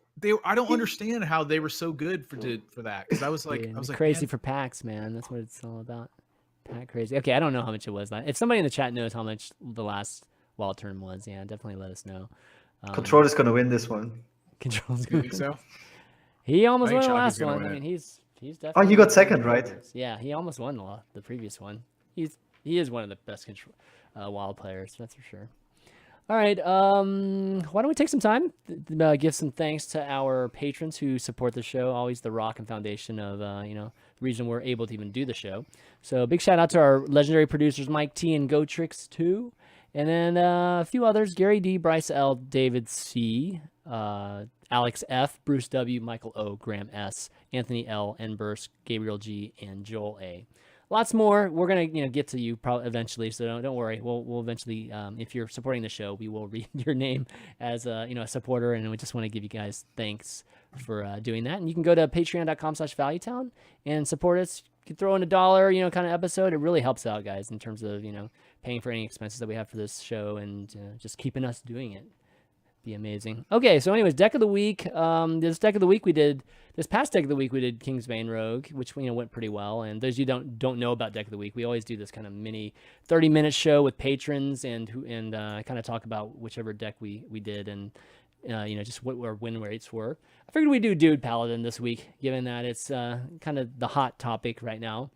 I don't understand how they were so good for that. Because I was like, Yeah, I was like, crazy man, for packs, man. That's what it's all about. Pack crazy. Okay, I don't know how much it was. If somebody in the chat knows how much the last Wild turn was, yeah, definitely let us know. Control is gonna win this one. Control's you good. think so? He almost I won think the Chalk is last gonna one. win I it. mean, he's definitely. Oh, you got second, right? Yeah, he almost won the previous one. He is one of the best control Wild players, that's for sure. All right, why don't we take some time to give some thanks to our patrons who support the show, always the rock and foundation of the reason we're able to even do the show. So big shout out to our legendary producers Mike T and GoTricks 2, and then a few others: Gary D, Bryce L, David C, Alex F, Bruce W, Michael O, Graham S, Anthony L, Enburst, Gabriel G, and Joel A. Lots more. We're gonna get to you probably eventually, so don't worry. We'll eventually, if you're supporting the show, we will read your name as a supporter, and we just want to give you guys thanks for doing that. And you can go to patreon.com/valuetown and support us. You can throw in $1, kind of episode. It really helps out, guys, in terms of paying for any expenses that we have for this show and just keeping us doing it. Be amazing. Okay, so anyways, deck of the week. This past deck of the week we did Kingsbane Rogue, which went pretty well. And those of you don't know about deck of the week, we always do this kind of mini 30-minute show with patrons and kind of talk about whichever deck we did and just what our win rates were. I figured we'd do Dude Paladin this week, given that it's kind of the hot topic right now.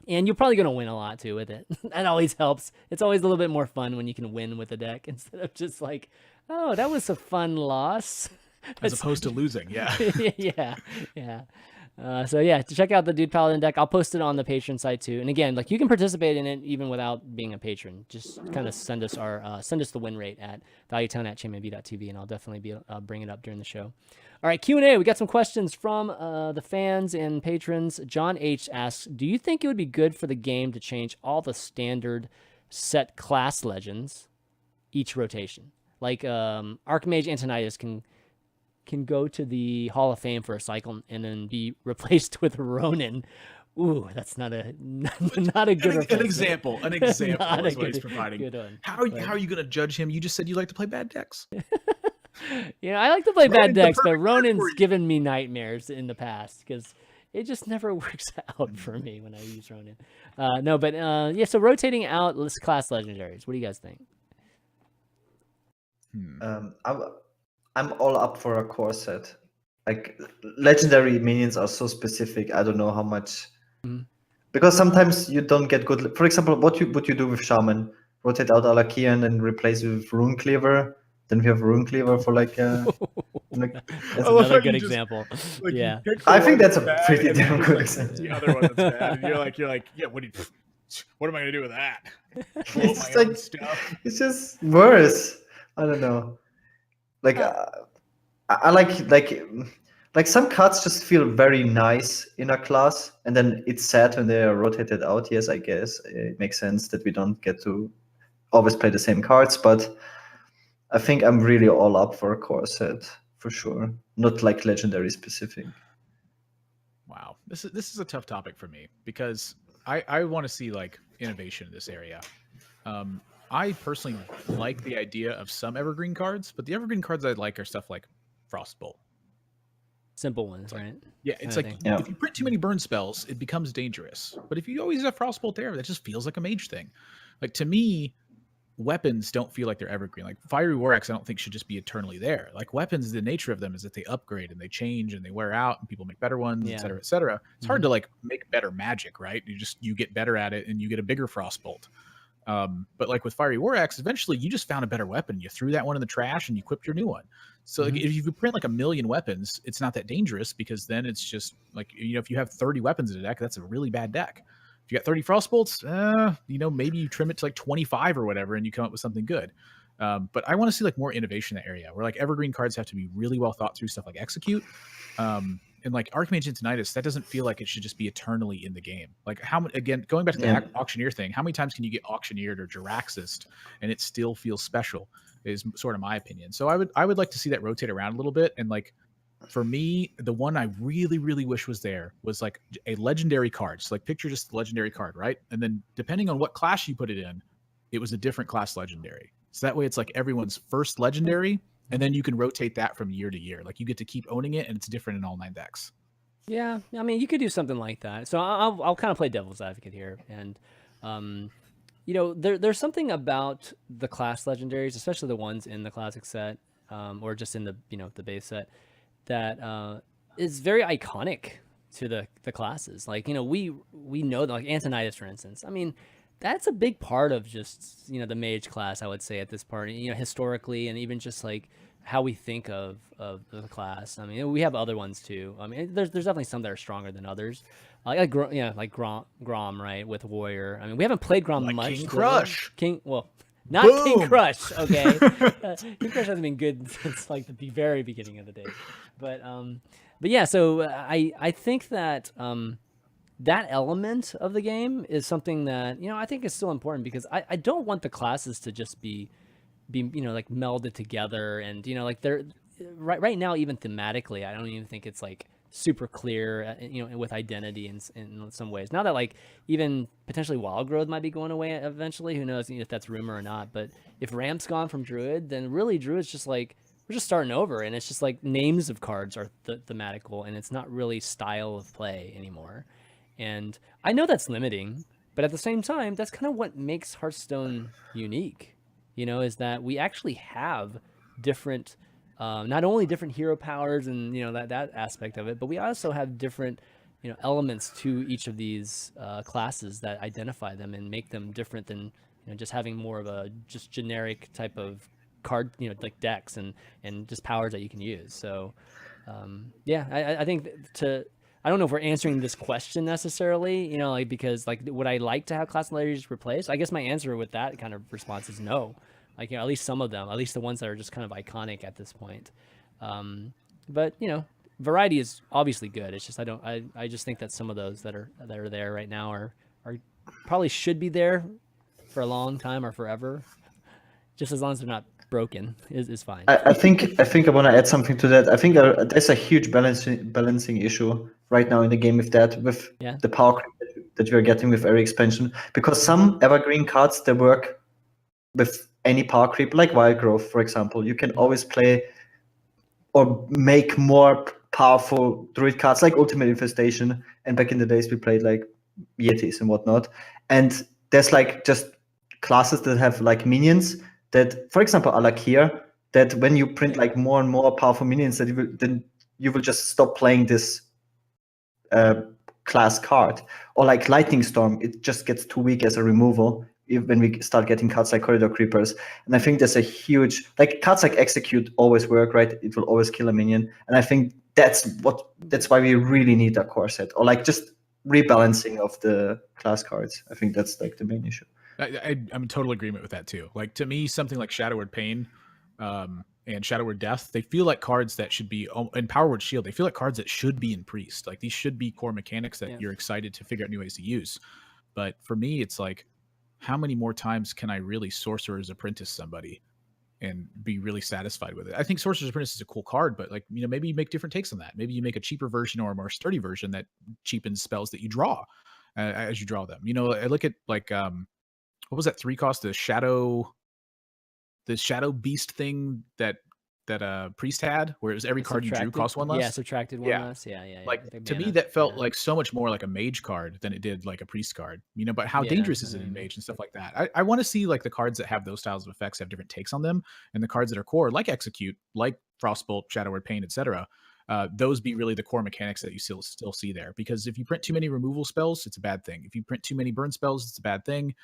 And you're probably going to win a lot, too, with it. That always helps. It's always a little bit more fun when you can win with a deck instead of just, like, Oh, that was a fun loss. as opposed to losing. Yeah. yeah. So yeah, to check out the Dude Paladin deck, I'll post it on the Patreon site too. And again, like you can participate in it even without being a patron. Just kind of send us the win rate at valuetown@ChanManV.tv, and I'll definitely be bringing it up during the show. All right, Q&A. We got some questions from the fans and patrons. John H asks, "Do you think it would be good for the game to change all the standard set class legends each rotation? Like Archmage Antonidas can go to the Hall of Fame for a cycle and then be replaced with Ronin." Ooh, that's not a good an example. An example Not is a what he's good providing. one. How are you going to judge him? You just said you like to play bad decks. I like to play bad Ronin's the decks, but perfect card for Ronin's you. given me nightmares in the past because it just never works out for me when I use Ronin. So rotating out class legendaries. What do you guys think? I'm all up for a core set. Like legendary minions are so specific. I don't know how much because sometimes you don't get good. For example, what you do with Shaman, rotate out Alakia and then replace with Rune Cleaver. Then we have Rune Cleaver for like That's love another how good you just, example. Like, Yeah. you pick the I think one that's a bad, pretty and then damn just, good like, example. the other one that's bad, and you're like, yeah, what am I gonna do with that? Blow It's my own like stuff. it's just worse. I don't know. Like I like some cards just feel very nice in a class, and then it's sad when they are rotated out. Yes, I guess it makes sense that we don't get to always play the same cards, but I think I'm really all up for a core set for sure. Not like legendary specific. Wow, this is a tough topic for me because I want to see like innovation in this area. I personally like the idea of some evergreen cards, but the evergreen cards I like are stuff like Frostbolt. Simple ones, right? Yeah, it's Kinda like thing. if you print too many burn spells, it becomes dangerous. But if you always have Frostbolt there, that just feels like a mage thing. Like to me, weapons don't feel like they're evergreen. Like Fiery War Axe, I don't think should just be eternally there. Like weapons, the nature of them is that they upgrade and they change and they wear out and people make better ones, Yeah. et cetera, et cetera. It's hard to like make better magic, right? You get better at it and you get a bigger Frostbolt. But like with Fiery War Axe, eventually you just found a better weapon. You threw that one in the trash and you equipped your new one. So like, if you could print like 1 million weapons, it's not that dangerous because then it's just like, if you have 30 weapons in a deck, that's a really bad deck. If you got 30 Frostbolts, maybe you trim it to like 25 or whatever and you come up with something good. But I want to see like more innovation in that area where like evergreen cards have to be really well thought through, stuff like Execute. And like Archmage Antonidas, that doesn't feel like it should just be eternally in the game. Like again, going back to the auctioneer thing, how many times can you get auctioneered or Jiraxist and it still feels special is sort of my opinion. So I would like to see that rotate around a little bit. And like, for me, the one I really, really wish was there was like a legendary card. So like picture just the legendary card, right? And then depending on what class you put it in, it was a different class legendary. So that way it's like everyone's first legendary, and then you can rotate that from year to year. Like you get to keep owning it, and it's different in all 9 decks. Yeah, I mean, you could do something like that. So I'll kind of play devil's advocate here, and there's something about the class legendaries, especially the ones in the classic set, or just in the the base set, that is very iconic to the classes. Like we know that, like Antonidas, for instance. I mean, that's a big part of just the mage class, I would say, at this part. Historically, and even just like how we think of the class. I mean, we have other ones too. I mean, there's definitely some that are stronger than others. Like Grom, right, with Warrior. I mean, we haven't played Grom like much. King Crush. Not Boom. King Crush, okay? King Crush hasn't been good since like the very beginning of the day. But yeah, so I think that that element of the game is something that I think is still important, because I don't want the classes to just be like melded together, and like they're right now, even thematically, I don't even think it's like super clear, with identity in some ways. Now that like even potentially Wild Growth might be going away eventually, who knows if that's rumor or not. But if Ramp's gone from Druid, then really Druid's just like, we're just starting over, and it's just like names of cards are thematical, and it's not really style of play anymore. And I know that's limiting, but at the same time, that's kind of what makes Hearthstone unique, is that we actually have different, not only different hero powers and, that aspect of it, but we also have different, elements to each of these classes that identify them and make them different than, just having more of a just generic type of card, like decks and just powers that you can use. So yeah, I think I don't know if we're answering this question necessarily, like, because like, would I like to have class legendaries replaced? I guess my answer with that kind of response is no. Like, at least some of them, at least the ones that are just kind of iconic at this point. But variety is obviously good. It's just I just think that some of those that are there right now are probably should be there for a long time or forever. Just as long as they're not broken is fine. I think I want to add something to that. I think there's a huge balancing issue right now in the game with the power creep that we're getting with every expansion, because some evergreen cards, they work with any power creep, like Wild Growth, for example. You can always play or make more powerful druid cards like Ultimate Infestation, and back in the days we played like Yetis and whatnot. And there's like just classes that have like minions that, for example, Alakir, that when you print like more and more powerful minions, that then you will just stop playing this class card. Or like Lightning Storm, it just gets too weak as a removal when we start getting cards like Corridor Creepers. And I think there's a huge, like, cards like Execute always work, right? It will always kill a minion. And I think that's why we really need a core set, or like just rebalancing of the class cards. I think that's like the main issue. I'm in total agreement with that too. Like, to me, something like Shadow Word Pain and Shadow Word Death, they feel like cards that should be in Power Word Shield. They feel like cards that should be in Priest. Like, these should be core mechanics that you're excited to figure out new ways to use. But for me, it's like, how many more times can I really Sorcerer's Apprentice somebody and be really satisfied with it? I think Sorcerer's Apprentice is a cool card, but like, maybe you make different takes on that. Maybe you make a cheaper version or a more sturdy version that cheapens spells that you draw as you draw them. I look at like what was that 3-cost? The Shadow Beast thing that Priest had, where it was every card you drew cost 1 less. Yeah, subtracted 1 less. Yeah. Like, to me, that felt like so much more like a Mage card than it did like a Priest card. But how dangerous is it in Mage and stuff like that? I want to see like the cards that have those styles of effects have different takes on them, and the cards that are core, like Execute, like Frostbolt, Shadow Word Pain, etc. Those be really the core mechanics that you still see there. Because if you print too many removal spells, it's a bad thing. If you print too many burn spells, it's a bad thing.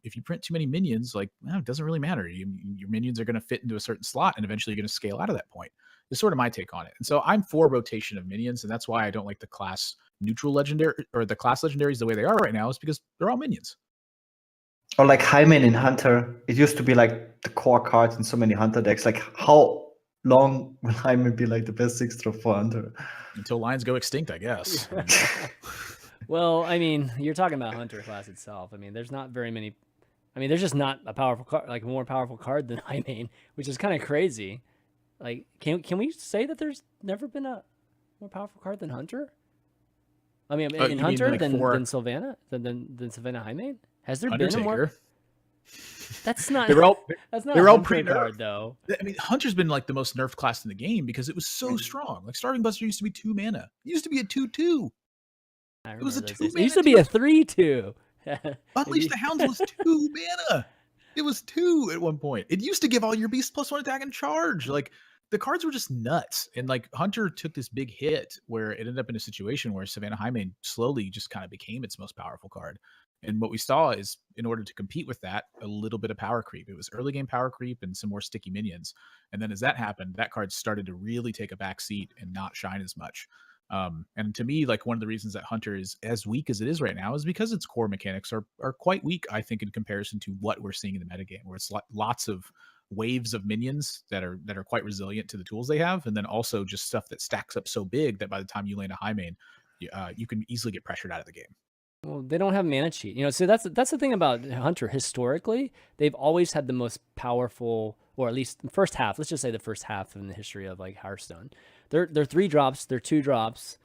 If you print too many minions, like, it doesn't really matter. Your minions are going to fit into a certain slot, and eventually you're going to scale out of that point. It's sort of my take on it. And so I'm for rotation of minions, and that's why I don't like the class neutral legendary, or the class legendaries the way they are right now, is because they're all minions. Or like Hyman in Hunter. It used to be like the core card in so many Hunter decks. Like, how long will Hyman be like the best 6-drop for Hunter? Until lions go extinct, I guess. Well, I mean, you're talking about Hunter class itself. I mean, there's not very many. I mean, there's just not a powerful card, like a more powerful card than Hyman, which is kind of crazy. Like, can we say that there's never been a more powerful card than Hunter? I mean, in Hunter like than Sylvana, than Sylvana Hyman? Has there been a more? That's not. They're all pretty card though. I mean, Hunter's been like the most nerfed class in the game because it was so strong. Like, Starving Buster used to be 2 mana. It used to be a 2/2. It was a 2 mana. It used to be a 3/2. Unleash the Hounds was 2 mana. It was 2 at one point. It used to give all your beasts +1 attack and charge. Like, the cards were just nuts. And like, Hunter took this big hit where it ended up in a situation where Savannah Hyman slowly just kind of became its most powerful card. And what we saw is, in order to compete with that, a little bit of power creep. It was early game power creep and some more sticky minions. And then as that happened, that card started to really take a back seat and not shine as much. And to me, like, one of the reasons that Hunter is as weak as it is right now is because its core mechanics are quite weak, I think, in comparison to what we're seeing in the metagame, where it's lots of waves of minions that are quite resilient to the tools they have, and then also just stuff that stacks up so big that by the time you land a high main, you can easily get pressured out of the game. Well, they don't have mana cheat. So that's the thing about Hunter. Historically, they've always had the most powerful, or at least the first half. Let's just say the first half in the history of like Hearthstone. They're 3 drops, they're 2 drops,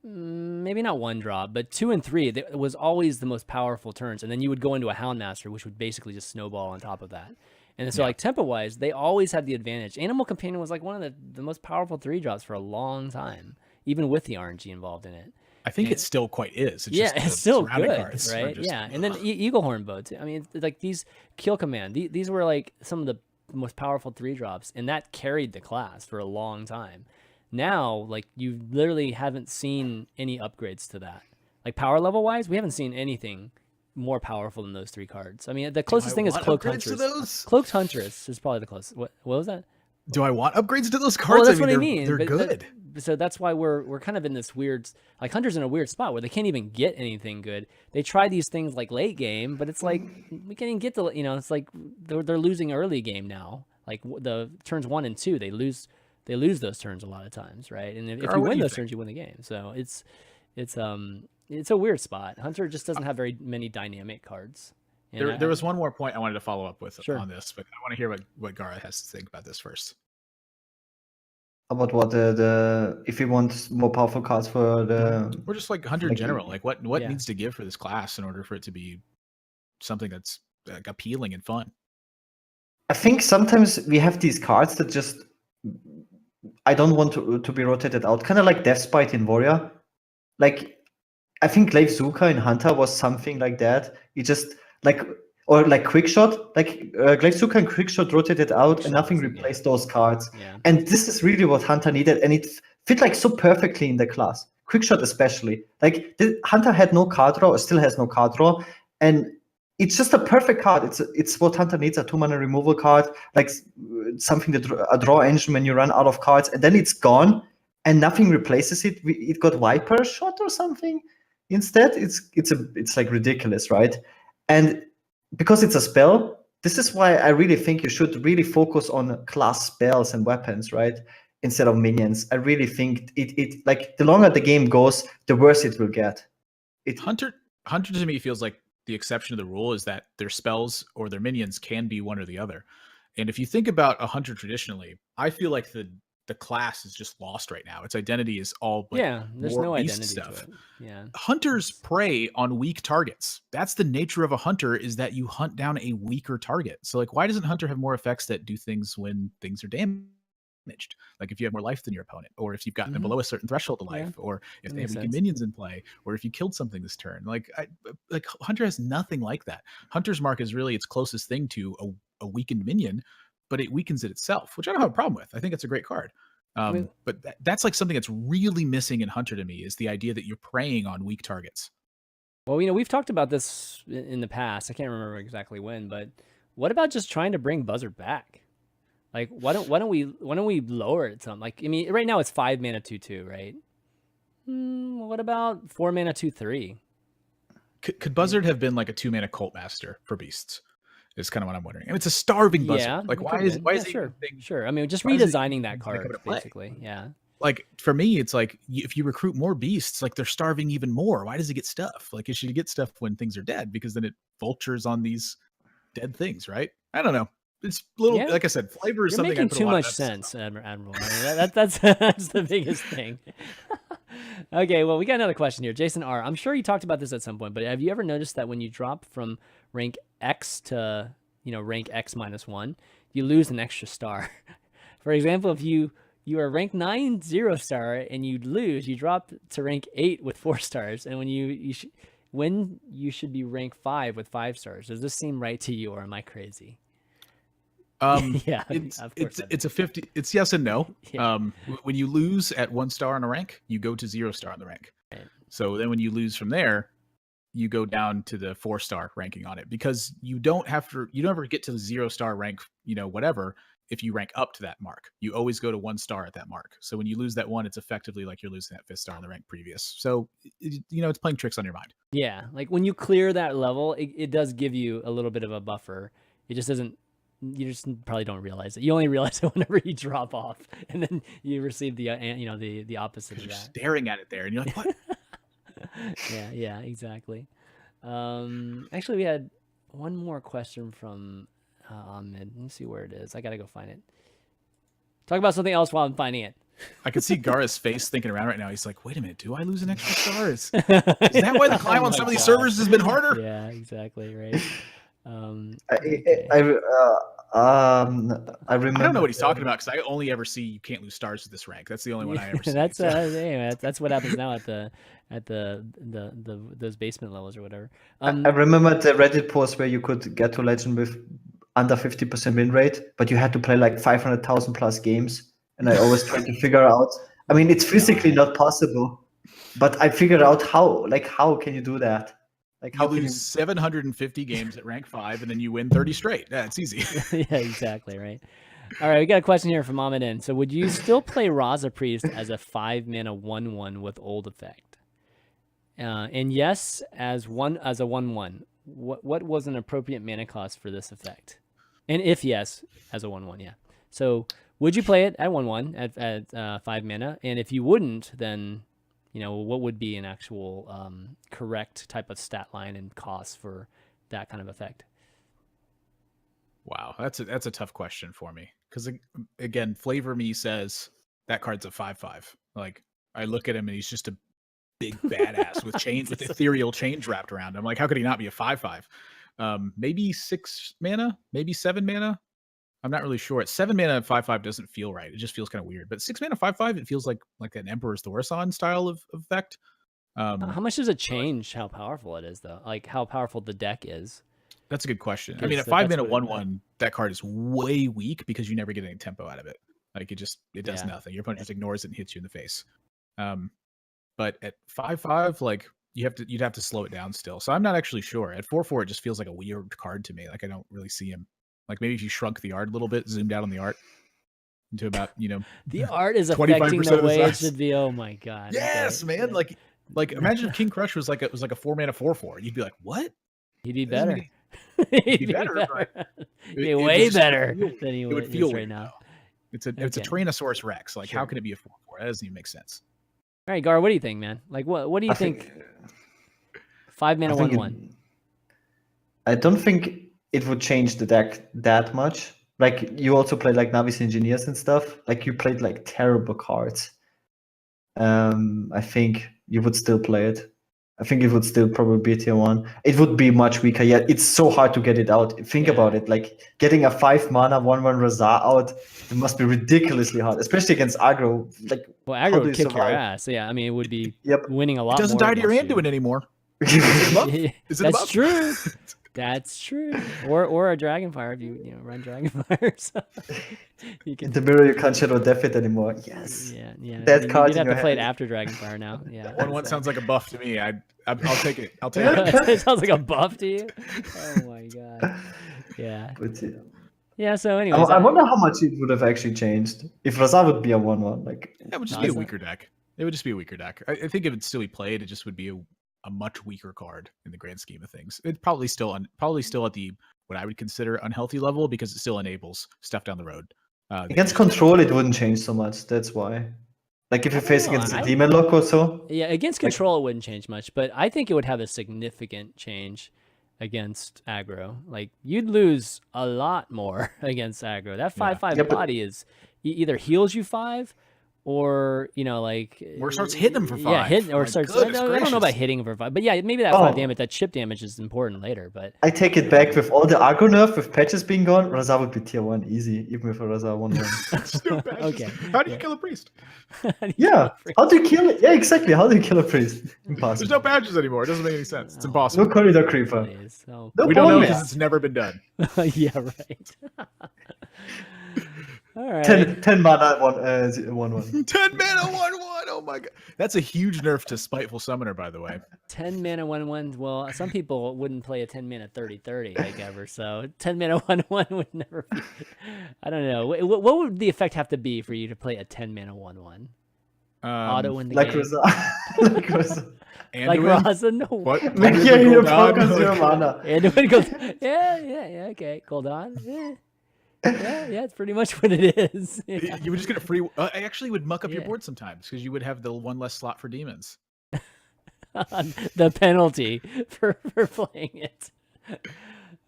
maybe not 1 drop, but 2 and 3. It was always the most powerful turns, and then you would go into a Houndmaster, which would basically just snowball on top of that. And so, like, tempo-wise, they always had the advantage. Animal Companion was like one of the most powerful 3 drops for a long time, even with the RNG involved in it. I think it still quite is. It's still good, right? Yeah, and then Eaglehorn Bow too. I mean, like, these Kill Command, these were like some of the most powerful 3 drops, and that carried the class for a long time. Now, like, you literally haven't seen any upgrades to that. Like, power level wise, we haven't seen anything more powerful than those 3 cards. I mean, the closest thing is want Cloaked upgrades to Huntress. those? Cloaked Huntress is probably the closest. What was that? Do I want upgrades to those cards? Well, that's what I mean. They're but good. So that's why we're kind of in this weird, like Hunter's in a weird spot where they can't even get anything good. They try these things like late game, but it's like we can't even get the, it's like they're losing early game now. Like the turns 1 and 2, they lose those turns a lot of times, right? And if you win those turns, you win the game. So it's a weird spot. Hunter just doesn't have very many dynamic cards. There was one more point I wanted to follow up with Sure. on this, but I want to hear what Gaara has to think about this first. About what if you want more powerful cards for the, or just like Hunter in general, like what Yeah. needs to give for this class in order for it to be something that's like appealing and fun? I think sometimes we have these cards that just I don't want to be rotated out, kind of like Death Spite in Warrior. Like I think Glaive Zuka in Hunter was something like that. It just like, or like Quickshot, like Glaive Zuka and Quickshot rotated out and nothing replaced those cards. Yeah. And this is really what Hunter needed, and it fit like so perfectly in the class. Quickshot especially. Like Hunter had no card draw, or still has no card draw, and it's just a perfect card. It's what Hunter needs, a 2-mana removal card, like something that a draw engine when you run out of cards, and then it's gone, and nothing replaces it. It got Viper Shot or something instead. It's like ridiculous, right? And because it's a spell, this is why I really think you should really focus on class spells and weapons, right? Instead of minions. I really think it like the longer the game goes, the worse it will get. Hunter to me feels like the exception to the rule is that their spells or their minions can be one or the other. And if you think about a Hunter traditionally, I feel like the class is just lost right now. Its identity is all there's no identity stuff. to it. Yeah. Hunters prey on weak targets. That's the nature of a hunter, is that you hunt down a weaker target. So like, why doesn't Hunter have more effects that do things when things are damaged? Like if you have more life than your opponent, or if you've gotten them below a certain threshold of life, or if they have weakened minions in play, or if you killed something this turn. Like Hunter has nothing like that. Hunter's Mark is really its closest thing to a weakened minion, but it weakens it itself, which I don't have a problem with. I think it's a great card. But that's like something that's really missing in Hunter to me, is the idea that you're preying on weak targets. Well, we've talked about this in the past. I can't remember exactly when, but what about just trying to bring Buzzard back? Like, why don't we lower it some? Like, I mean, right now it's 5 mana 2/2, right? What about 4 mana 2/3? Could Buzzard have been like a 2 mana Cult Master for beasts? Is kind of what I'm wondering. And it's a starving Buzzard. Yeah, like why is sure. Sure. I mean, just redesigning that card basically. Yeah. Like for me, it's like if you recruit more beasts, like they're starving even more. Why does he get stuff? Like it should get stuff when things are dead, because then it vultures on these dead things, right? I don't know. It's a little, like I said, flavor is something. You're making too much sense, Admirable. I mean, that's the biggest thing. Okay, well, we got another question here. Jason R. I'm sure you talked about this at some point, but have you ever noticed that when you drop from rank X to rank X -1, you lose an extra star? For example, if you are rank 9 0-star and you lose, you drop to rank 8 with 4 stars, and when you should be rank 5 with 5 stars. Does this seem right to you, or am I crazy? Yeah, it's a 50. It's yes and no. Yeah. When you lose at 1 star on a rank, you go to 0 star on the rank. Right. So then when you lose from there, you go down to the 4-star ranking on it, because you don't ever get to the 0-star rank, whatever, if you rank up to that mark. You always go to 1 star at that mark. So when you lose that 1, it's effectively like you're losing that 5th star on the rank previous. So, it's playing tricks on your mind. Yeah. Like when you clear that level, it does give you a little bit of a buffer. It just doesn't, you just probably don't realize it. You only realize it whenever you drop off, and then you receive the opposite of that. You're staring at it there, and you're like, what? Yeah, exactly. Actually, we had one more question from Ahmed. Let me see where it is. I gotta go find it. Talk about something else while I'm finding it. I can see Gaara's face thinking around right now. He's like, wait a minute, do I lose an extra star? Is that why the climb on some of these servers has been harder? Yeah, exactly, right. I remember. I don't know what he's talking about, because I only ever see you can't lose stars with this rank. That's the only one I ever see. That's what happens now at those basement levels or whatever. I remember the Reddit post where you could get to legend with under 50% win rate, but you had to play like 500,000 plus games, and I always tried to figure out. I mean, it's physically not possible, but I figured out how. Like, how can you do that? Like, You how can lose you? 750 games at rank 5, and then you win 30 straight. Yeah, it's easy. Yeah, exactly, right. All right, we got a question here from Ahmed in. So would you still play Raza Priest as a 5-mana 1/1 with old effect? And yes, as a 1/1. What was an appropriate mana cost for this effect? And if yes, as a 1/1, yeah. So would you play it at 1/1 at 5 mana? And if you wouldn't, then what would be an actual correct type of stat line and cost for that kind of effect? Wow, that's a tough question for me because again, Flavor Me says that card's a 5/5. Like I look at him and he's just a big badass with with ethereal chains wrapped around him. Like how could he not be a 5/5? Maybe 6 mana, maybe 7 mana. I'm not really sure. 7 mana 5/5 doesn't feel right. It just feels kind of weird. But 6 mana 5/5, it feels like an Emperor's Thaurissan style of effect. How much does it change how powerful it is, though? Like how powerful the deck is? That's a good question. I mean, at 5 mana 1/1, that card is way weak because you never get any tempo out of it. Like it does nothing. Your opponent just ignores it and hits you in the face. But at 5/5, like you'd have to slow it down still. So I'm not actually sure. At 4/4, it just feels like a weird card to me. Like I don't really see him. Like maybe if you shrunk the art a little bit, zoomed out on the art into about the art is affecting the way it should be. Oh my god! Yes, okay. Man. Like imagine if King Crush was like a 4-mana 4/4. You'd be like, what? He'd be better. He'd be better. Way better than he would feel right now. It's a Tyrannosaurus Rex. Like how can it be a 4/4? That doesn't even make sense. All right, Gaara, what do you think, man? Like what do you think? 5 mana 1/1. I don't think it would change the deck that much. Like you also played like Navi's Engineers and stuff. Like you played like terrible cards. I think you would still play it. I think it would still probably be tier 1. It would be much weaker. Yeah, it's so hard to get it out. Think about it. Like getting a 5 mana 1/1 Razar out, it must be ridiculously hard, especially against aggro. Like, well, aggro would kick your ass. So yeah, I mean, it would be winning a lot. It doesn't more die to your Anduin anymore. That's true. That's true. Or a Dragonfire if you run Dragonfire. So you can. In the mirror, you can't Shadow Death it anymore. Yes. Yeah. That card. You'd have to play it after Dragonfire now. Yeah. 1/1 sounds like a buff to me. I'll take it. I'll take it. It sounds like a buff to you. Oh my god. Yeah. Yeah. So anyways, I wonder how much it would have actually changed if Razar would be a 1/1. Like that would just be a weaker deck. It would just be a weaker deck. I think if it still be played, it just would be a much weaker card in the grand scheme of things. It's probably still at the what I would consider unhealthy level because it still enables stuff down the road. Against control, it wouldn't change so much. That's why. Like if you face against a demon lock or so. Yeah, against control it wouldn't change much, but I think it would have a significant change against aggro. Like you'd lose a lot more against aggro. That 5/5 body is either heals you 5. Or or starts hitting them for 5. Yeah, or starts. I don't know about hitting for 5, but yeah, maybe that 5 damage, that chip damage is important later. But I take it back with all the aggro nerf, with patches being gone. Razar would be tier 1 easy, even with a Razar 1/1. Okay. How do you kill a priest? How do you kill it? Yeah, exactly. How do you kill a priest? Impossible. There's no patches anymore. It doesn't make any sense. It's impossible. No corridor creeper. No we don't know because it's never been done. Yeah, right. All right. 10 mana 1/1. 10 mana 1/1. Oh my god, that's a huge nerf to Spiteful Summoner, by the way. 10 mana 1/1. Well, some people wouldn't play a 10 mana 30/30 like ever. So 10 mana 1/1 would never be. I don't know. What would the effect have to be for you to play a 10 mana 1/1? Auto in the game. Like Razar. Like Raza, no. What? You focus your mana. Anduin goes. Yeah. Okay, Gul'dan. Yeah, it's pretty much what it is. Yeah. You would just get a free. I actually would muck up your board sometimes because you would have the one less slot for demons. The penalty for playing it.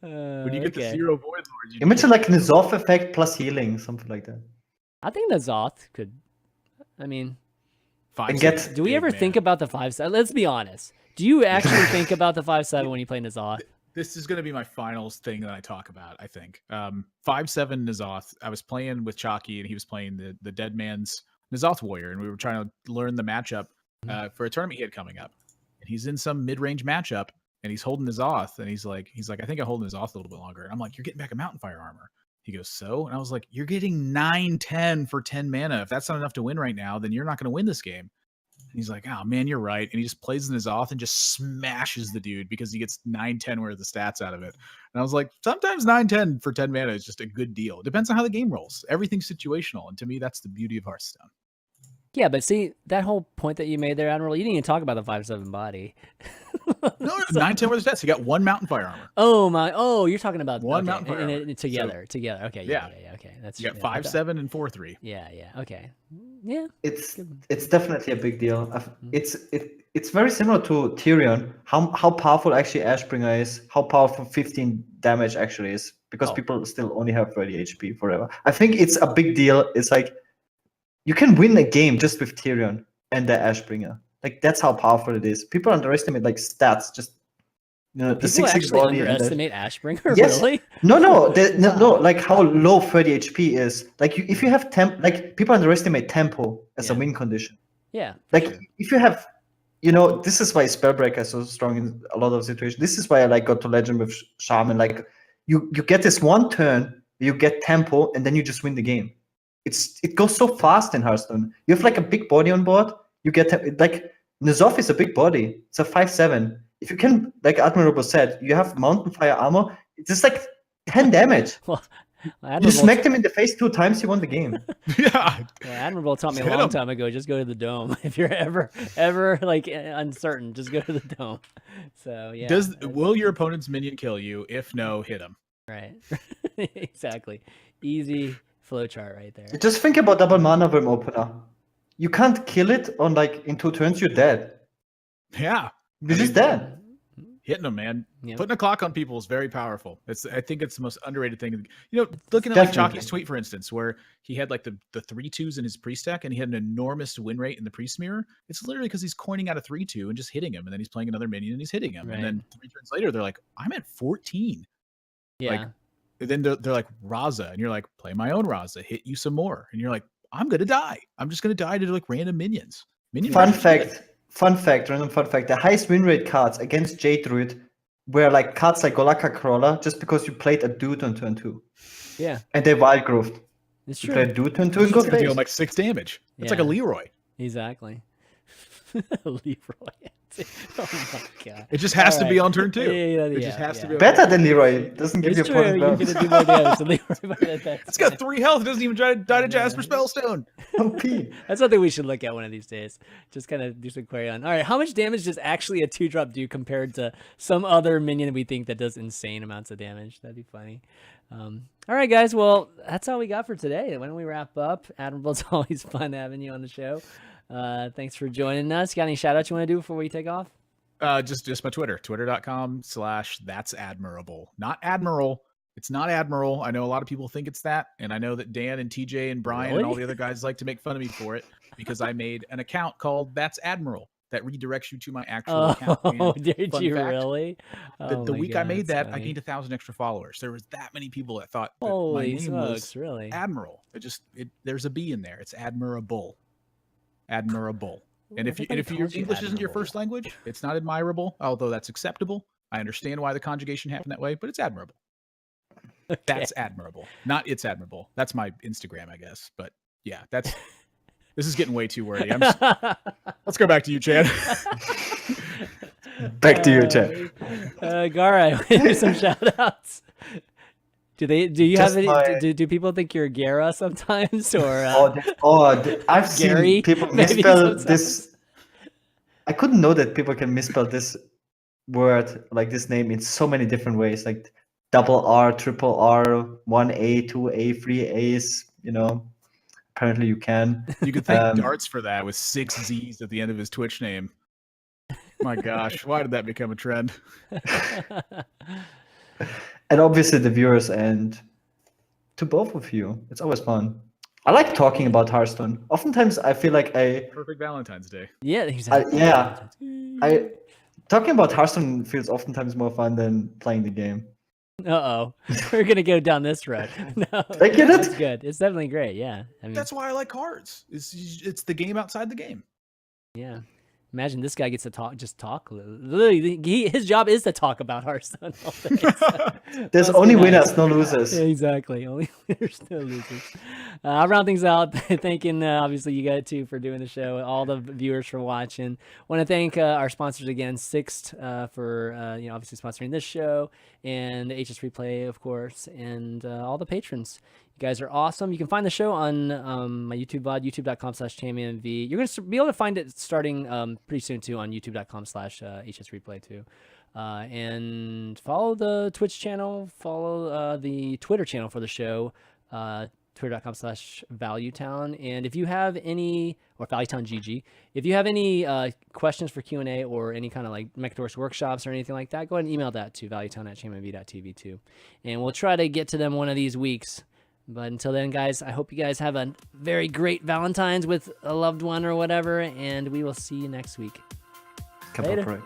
When you get the 0 void lords, you mentioned like N'Zoth effect plus healing, something like that. I think N'Zoth could. I mean, do we ever think about the 5/7? Let's be honest. Do you actually think about the 5/7 when you play N'Zoth? This is going to be my final thing that I talk about, I think. 5/7 N'Zoth. I was playing with Chalky, and he was playing the Dead Man's N'Zoth Warrior, and we were trying to learn the matchup for a tournament he had coming up. And he's in some mid-range matchup, and he's holding N'Zoth, and he's like, I think I hold N'Zoth a little bit longer. And I'm like, you're getting back a Mountain Fire armor. He goes, so? And I was like, you're getting 9/10 for 10 mana. If that's not enough to win right now, then you're not going to win this game. And he's like, oh man, you're right. And he just plays in his auth and just smashes the dude because he gets 9-10 worth of the stats out of it. And I was like, sometimes 9-10 for 10 mana is just a good deal. It depends on how the game rolls. Everything's situational. And to me, that's the beauty of Hearthstone. Yeah, but see, that whole point that you made there, Admiral, you didn't even talk about the 5/7 body. No, 9-10 worth of stats. He got 1 Mountain Fire armor. Oh my! Oh, you're talking about One okay, Mountain Fire armor. together. Okay, yeah, okay. That's you got 5/7 and 4/3. Yeah, okay, yeah. It's definitely a big deal. It's very similar to Tyrion. How powerful actually Ashbringer is. How powerful 15 damage actually is, because people still only have 30 HP forever. I think it's a big deal. It's like you can win a game just with Tyrion and the Ashbringer. Like that's how powerful it is. People underestimate like stats. Just the People 6/6 actually body. underestimate Ashbringer. Yes. Really? No. Like how low 30 HP is. Like if you have like people underestimate tempo as a win condition. Yeah. Like if you have, this is why Spellbreaker is so strong in a lot of situations. This is why I got to Legend with Shaman. Like you get this one turn, you get tempo, and then you just win the game. It goes so fast in Hearthstone. You have like a big body on board. You get like N'Zoth is a big body. It's a 5/7. If you can, like Admirable said, you have Mountain Fire armor. It's just like 10 damage. Well, you smacked him in the face 2 times, you won the game. Yeah. Well, Admirable taught me a long time ago, just go to the dome. If you're ever like uncertain, just go to the dome. So yeah. Will your opponent's minion kill you? If no, hit him. Right. Exactly. Easy flowchart right there. Just think about double mana Worm Opener. You can't kill it on like in 2 turns, you're dead. Yeah. You're just dead. Hitting them, man. Yep. Putting a clock on people is very powerful. I think it's the most underrated thing. Looking at like Chalky's tweet, for instance, where he had like the 3/2s in his pre-stack and he had an enormous win rate in the pre-smear. It's literally because he's coining out a 3/2 and just hitting him, and then he's playing another minion and he's hitting him. Right. And then 3 turns later, they're like, I'm at 14. Yeah. Like, then they're like, Raza, and you're like, play my own Raza, hit you some more. And you're like, I'm gonna die. I'm just gonna die to like random minions. Fun fact, random fun fact. The highest win rate cards against Jade Druid were like cards like Golakka Crawler, just because you played a dude on turn 2. Yeah. And they wild growth. It's you true. play a dude turn 2 and go face. Deal like 6 damage. It's like a Leroy. Exactly. Leroy. Oh my god! It just has to be on turn 2. It just has to be better than Leroy. It doesn't give you true. You're gonna do more damage than Leroy. It's got 3 health. It doesn't even die to Jasper Spellstone. That's something we should look at one of these days. Just kind of do some query on. All right, how much damage does actually a 2-drop do compared to some other minion we think that does insane amounts of damage? That'd be funny. All right, guys. Well, that's all we got for today. Why don't we wrap up? Admirable, it's always fun having you on the show. Thanks for joining us. Got any shout outs you want to do before we take off? Just my Twitter, twitter.com/that's admirable. Not Admiral. It's not Admiral. I know a lot of people think it's that. And I know that Dan and TJ and Brian and all the other guys like to make fun of me for it because I made an account called That's Admiral that redirects you to my actual account. Oh, did you really? The week I made that, I gained 1,000 extra followers. There was that many people that thought that my name was really? Admiral. There's a B in there. It's Admirable. Admirable. And if your English isn't your first language, it's not admirable, although that's acceptable. I understand why the conjugation happened that way, but it's admirable. Okay. That's admirable. Not it's admirable. That's my Instagram, I guess. But yeah, this is getting way too wordy. Let's go back to you, Chad. Back to you, Chad. Gaara, do some shout outs. Do you have any? Do people think you're Gaara sometimes, or I've seen people misspell this. I couldn't know that people can misspell this word, like this name, in so many different ways, like double R, triple R, 1A, 2A, 3A's. Apparently you can. You could thank Darts for that with 6 Z's at the end of his Twitch name. My gosh, why did that become a trend? And obviously the viewers, and to both of you, it's always fun. I like talking about Hearthstone. Oftentimes I feel like perfect Valentine's Day. Yeah, exactly. Talking about Hearthstone feels oftentimes more fun than playing the game. We're gonna go down this road. No, it's good. It's definitely great. Yeah, that's why I like cards. It's the game outside the game. Yeah. Imagine this guy gets to talk. Literally, his job is to talk about Hearthstone all day. So There's must be only nice. winners, no losers. Yeah, exactly. Only winners, no losers. I'll round things out. Thanking, obviously, you guys too for doing the show. All the viewers for watching. Want to thank our sponsors again, Sixt, for obviously sponsoring this show, and HS Replay, of course, and all the patrons. You guys are awesome. You can find the show on my YouTube VOD, youtube.com/ChanManV. You're going to be able to find it starting pretty soon, too, on youtube.com/HSReplay, too. And follow the Twitch channel, follow the Twitter channel for the show, twitter.com/ValueTown. And if you have any, or ValueTownGG, if you have any questions for Q&A or any kind of like Mechadorus workshops or anything like that, go ahead and email that to valuetown@chanmanv.tv too. And we'll try to get to them one of these weeks. But until then, guys, I hope you guys have a very great Valentine's with a loved one or whatever, and we will see you next week. Later.